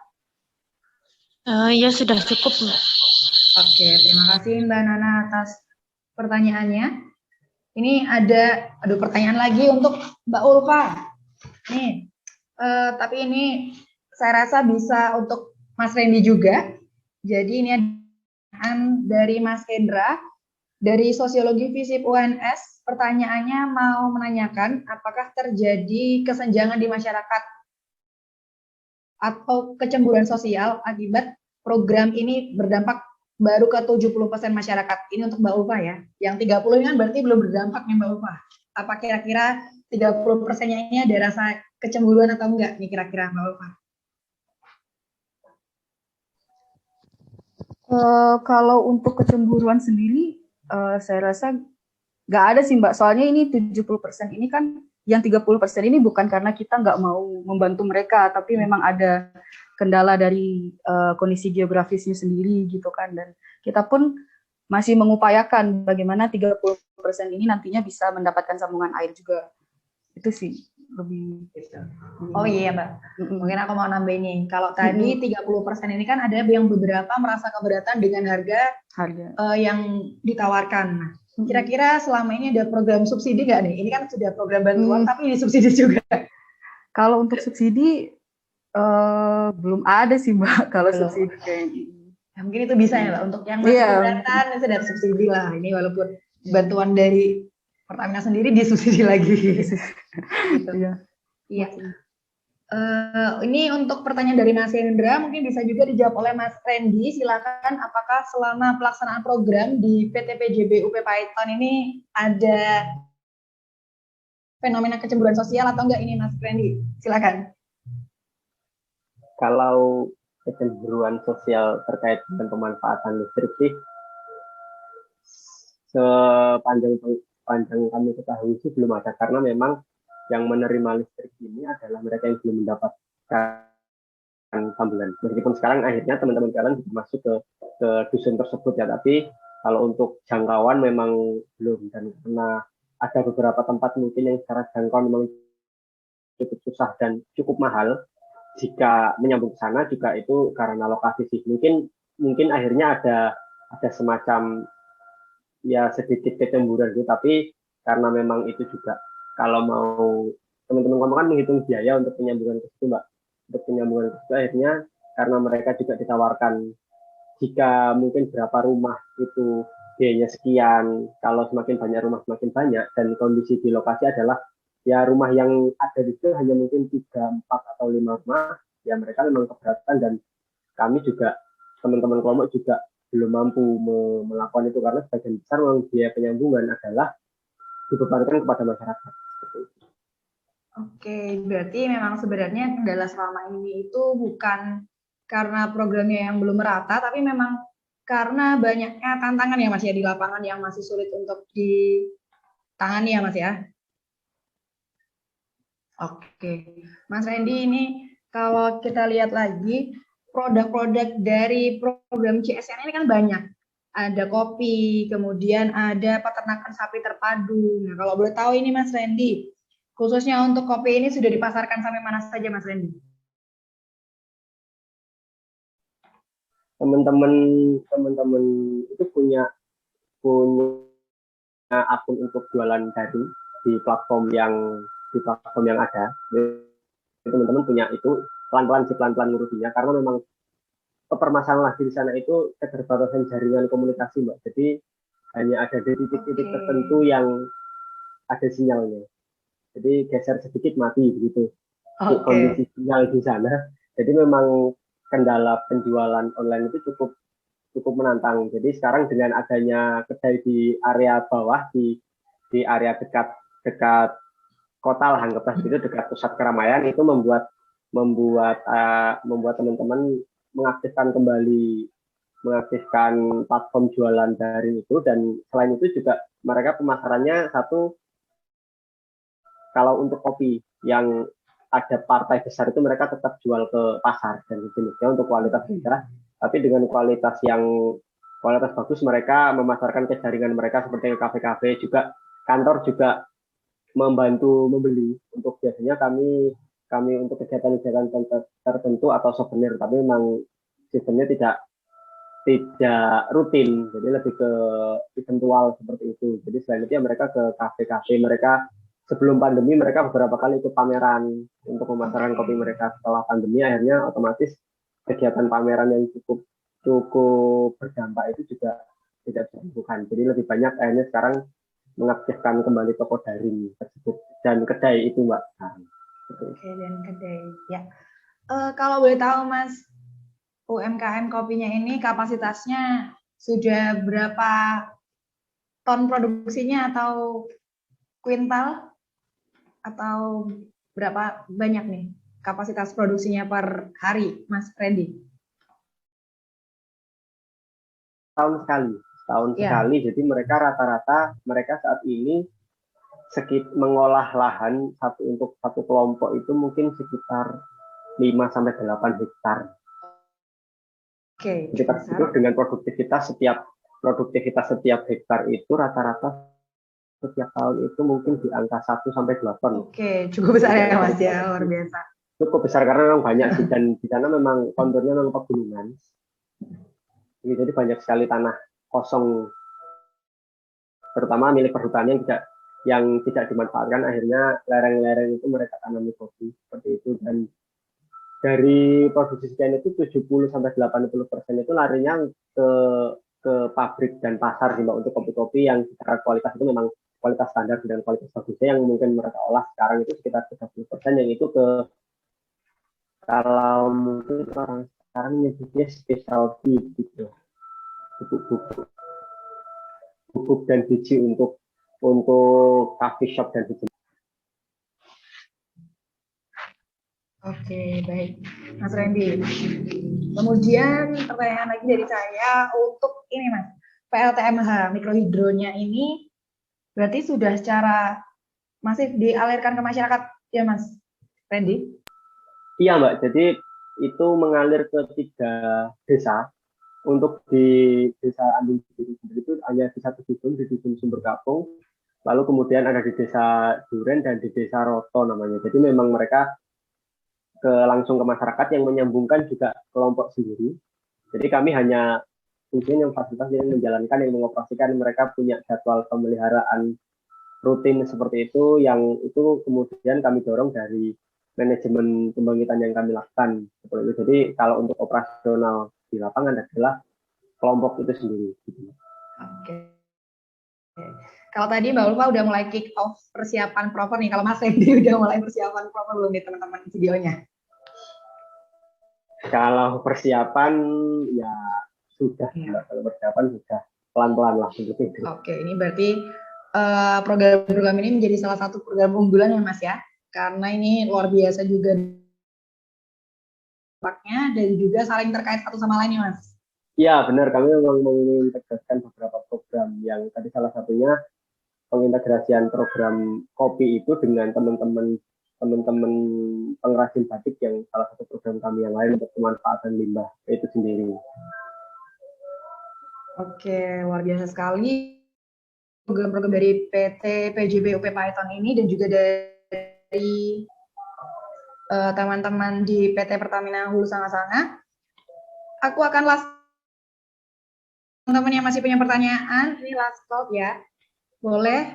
Ya sudah cukup, Mbak. Oke, terima kasih Mbak Nana atas pertanyaannya. Ini ada pertanyaan lagi untuk Mbak Ulfa. Nih, tapi ini saya rasa bisa untuk Mas Randy juga. Jadi ini ada dari Mas Kendra dari Sosiologi FISIP UNS. Pertanyaannya mau menanyakan apakah terjadi kesenjangan di masyarakat atau kecemburuan sosial akibat program ini berdampak baru ke 70% masyarakat. Ini untuk Mbak Ulfa ya. Yang 30 ini kan berarti belum berdampak nih Mbak Ulfa. Apa kira-kira 30%-nya ini ada rasa kecemburuan atau enggak nih kira-kira Mbak Ulfa? Kalau untuk kecemburuan sendiri, saya rasa nggak ada sih, Mbak. Soalnya ini 70% ini kan, yang 30% ini bukan karena kita nggak mau membantu mereka, tapi memang ada kendala dari kondisi geografisnya sendiri gitu kan. Dan kita pun masih mengupayakan bagaimana 30% ini nantinya bisa mendapatkan sambungan air juga. Itu sih lebih gitu. Oh iya Mbak, mungkin aku mau nambahin nih. Kalau tadi 30% ini kan ada yang beberapa merasa keberatan dengan harga yang ditawarkan. Nah, kira-kira selama ini ada program subsidi nggak nih? Ini kan sudah program bantuan tapi disubsidi juga. Kalau untuk subsidi belum ada sih Mbak. Kalau subsidi kayaknya. Ya, mungkin itu bisa ya Mbak. Untuk yang masih keberatan itu ada subsidi lah. Ini walaupun bantuan dari Pertamina sendiri disubsidi lagi. Gitu. Iya. Ini untuk pertanyaan dari Mas Hendra, mungkin bisa juga dijawab oleh Mas Randy. Silakan, apakah selama pelaksanaan program di PT PJB UP Python ini ada fenomena kecemburuan sosial atau enggak ini Mas Randy? Silakan. Kalau kecemburuan sosial terkait dengan pemanfaatan listrik sih, sepanjang kami ketahui sih belum ada, karena memang yang menerima listrik ini adalah mereka yang belum mendapatkan sambungan. Meskipun sekarang akhirnya teman-teman kalian masuk ke dusun tersebut ya, tapi kalau untuk jangkauan memang belum, dan karena ada beberapa tempat mungkin yang secara jangkauan memang cukup susah dan cukup mahal, jika menyambung ke sana juga itu karena lokasi sih. Mungkin akhirnya ada semacam ya sedikit kecemburuan gitu, tapi karena memang itu juga kalau mau teman-teman kamu kan menghitung biaya untuk penyambungan ke situ Mbak. Untuk penyambungan ke situ akhirnya karena mereka juga ditawarkan jika mungkin berapa rumah itu biayanya sekian, kalau semakin banyak rumah semakin banyak, dan kondisi di lokasi adalah ya rumah yang ada di situ hanya mungkin 3, 4 atau 5 rumah, ya mereka memang keberatan, dan kami juga teman-teman kelompok juga belum mampu melakukan itu karena sebagian besar memang biaya penyambungan adalah dibebankan kepada masyarakat. Oke, berarti memang sebenarnya kendala selama ini itu bukan karena programnya yang belum merata, tapi memang karena banyaknya tantangan ya Mas ya di lapangan yang masih sulit untuk ditangani ya Mas ya. Oke, Mas Randy, ini kalau kita lihat lagi produk-produk dari program CSN ini kan banyak. Ada kopi, kemudian ada peternakan sapi terpadu. Nah, kalau boleh tahu ini Mas Randy, khususnya untuk kopi ini sudah dipasarkan sampai mana saja Mas Randy? Teman-teman itu punya akun untuk jualan daring di platform yang ada. Teman-teman punya itu pelan-pelan ngurusinnya karena memang permasalahan di sana itu keterbatasan jaringan komunikasi Mbak. Jadi hanya ada di titik-titik tertentu yang ada sinyalnya. Jadi geser sedikit mati begitu. Kondisi sinyal di sana. Jadi memang kendala penjualan online itu cukup menantang. Jadi sekarang dengan adanya kedai di area bawah di area dekat kota lah anggaplah itu dekat pusat keramaian itu membuat teman-teman mengaktifkan platform jualan daring itu, dan selain itu juga mereka pemasarannya satu, kalau untuk kopi yang ada partai besar itu mereka tetap jual ke pasar dan jenisnya untuk kualitas rendah, tapi dengan kualitas bagus mereka memasarkan ke jaringan mereka seperti kafe-kafe, juga kantor juga membantu membeli untuk biasanya kami untuk kegiatan-kegiatan tertentu atau souvenir, tapi memang sistemnya tidak rutin, jadi lebih ke eventual seperti itu. Jadi selain itu ya mereka ke kafe-kafe, mereka sebelum pandemi mereka beberapa kali ikut pameran untuk memasarkan kopi mereka. Setelah pandemi akhirnya otomatis kegiatan pameran yang cukup berdampak itu juga tidak dilakukan. Jadi lebih banyak akhirnya sekarang mengaktifkan kembali toko daring tersebut dan kedai itu Mbak. Oke, dan kedai ya. Kalau boleh tahu Mas, UMKM kopinya ini kapasitasnya sudah berapa ton produksinya atau kuintal, atau berapa banyak nih kapasitas produksinya per hari Mas Randy? Setahun sekali, jadi mereka rata-rata mereka saat ini mengolah lahan untuk satu kelompok itu mungkin sekitar 5-8 hektar. Oke. Jadi dengan produktivitas setiap hektar itu rata-rata setiap tahun itu mungkin di angka 1-2 ton. Oke, cukup besar ya Mas ya, luar biasa. Cukup besar karena memang banyak sih, dan di sana memang konturnya memang pegunungan. Jadi banyak sekali tanah kosong, terutama milik perhutani yang tidak dimanfaatkan, akhirnya lereng-lereng itu mereka tanami kopi seperti itu. Dan dari produksi sekian itu 70-80% itu larinya ke pabrik dan pasar Mbak, untuk kopi-kopi yang secara kualitas itu memang kualitas standar dan kualitas bagusnya yang mungkin mereka olah sekarang itu sekitar 30%, yang itu kalau mungkin orang sekarang nyebutnya specialty gitu, bubuk dan biji untuk coffee shop dan biji. Oke, baik Mas Randy. Kemudian pertanyaan lagi dari saya untuk ini Mas, PLTMH mikrohidronya ini berarti sudah secara masif dialirkan ke masyarakat ya Mas Randy? Iya Mbak, jadi itu mengalir ke 3 desa. Untuk di desa Andung sendiri itu hanya di satu dusun, di dusun Sumber Kapung, lalu kemudian ada di desa Duren dan di desa Roto namanya. Jadi memang mereka langsung ke masyarakat, yang menyambungkan juga kelompok sendiri. Jadi kami hanya fungsinya yang fasilitas yang menjalankan, yang mengoperasikan. Mereka punya jadwal pemeliharaan rutin seperti itu, yang itu kemudian kami dorong dari manajemen pembangkitan yang kami lakukan seperti itu. Jadi kalau untuk operasional di lapangan adalah kelompok itu sendiri. Oke. Kalau tadi Mbak Ulfa udah mulai kick off persiapan proper nih, kalau Mas Randy udah mulai persiapan proper belum nih teman-teman videonya? Kalau persiapan ya sudah, kalau persiapan sudah pelan-pelan lah seperti itu. Oke, ini berarti program-program ini menjadi salah satu program unggulan ya Mas ya, karena ini luar biasa juga dampaknya dan juga saling terkait satu sama lain ya Mas. Iya benar, kami memang mengintegrasikan beberapa program yang tadi salah satunya pengintegrasian program kopi itu dengan teman-teman pengrajin batik yang salah satu program kami yang lain untuk pemanfaatan limbah itu sendiri. Oke, luar biasa sekali program-program dari PT PJB UP Python ini dan juga dari teman-teman di PT Pertamina Hulu Sanga-Sanga. Aku akan teman-teman yang masih punya pertanyaan, ini last call ya. Boleh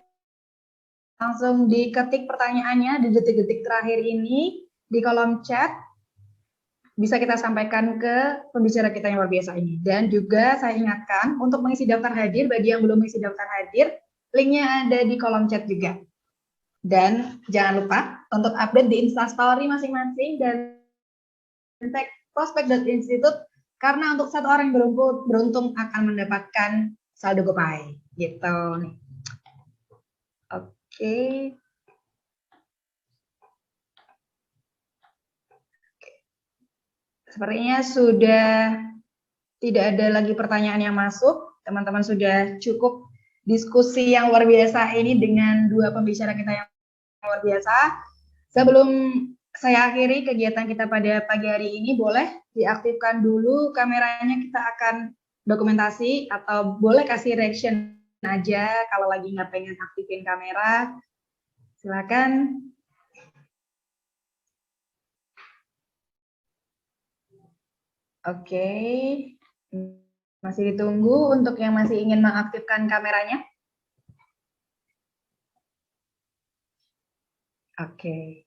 langsung diketik pertanyaannya di detik-detik terakhir ini di kolom chat. Bisa kita sampaikan ke pembicara kita yang luar biasa ini. Dan juga saya ingatkan untuk mengisi daftar hadir, bagi yang belum mengisi daftar hadir, linknya ada di kolom chat juga. Dan jangan lupa untuk update di Instastory masing-masing dan tag prospek.institute, karena untuk satu orang yang beruntung akan mendapatkan saldo GoPay. Gitu nih. Oke. Sepertinya sudah tidak ada lagi pertanyaan yang masuk. Teman-teman sudah cukup diskusi yang luar biasa ini dengan dua pembicara kita yang luar biasa. Sebelum saya akhiri kegiatan kita pada pagi hari ini, boleh diaktifkan dulu kameranya, kita akan dokumentasi atau boleh kasih reaction aja kalau lagi nggak pengen aktifin kamera. Silakan. Oke, masih ditunggu untuk yang masih ingin mengaktifkan kameranya. Oke.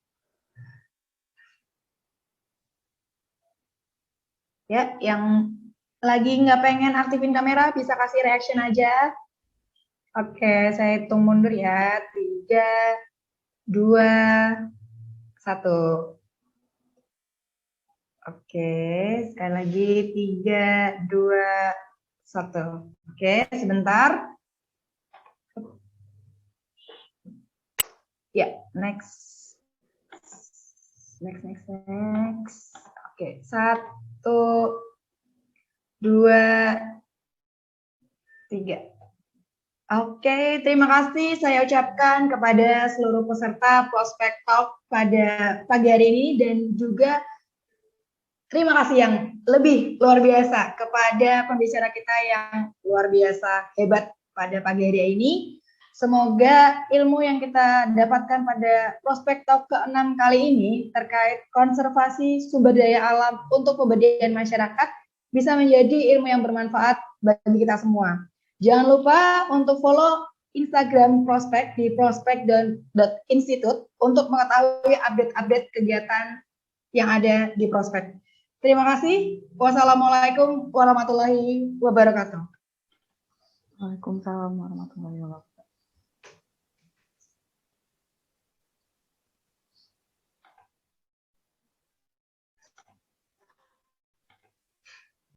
Ya, yang lagi nggak pengen aktifin kamera bisa kasih reaction aja. Oke, saya hitung mundur ya. 3, 2, 1. Oke, sekali lagi 3, 2, 1. Oke, sebentar. Ya, next. Oke, 1, 2, 3. Oke, terima kasih saya ucapkan kepada seluruh peserta Prospek Talk pada pagi hari ini, dan juga terima kasih yang lebih luar biasa kepada pembicara kita yang luar biasa hebat pada pagi hari ini. Semoga ilmu yang kita dapatkan pada Prospek Talk ke-6 kali ini terkait konservasi sumber daya alam untuk pemberdayaan masyarakat bisa menjadi ilmu yang bermanfaat bagi kita semua. Jangan lupa untuk follow Instagram Prospek di prospek.institute untuk mengetahui update-update kegiatan yang ada di Prospek. Terima kasih. Wassalamualaikum warahmatullahi wabarakatuh. Waalaikumsalam warahmatullahi wabarakatuh.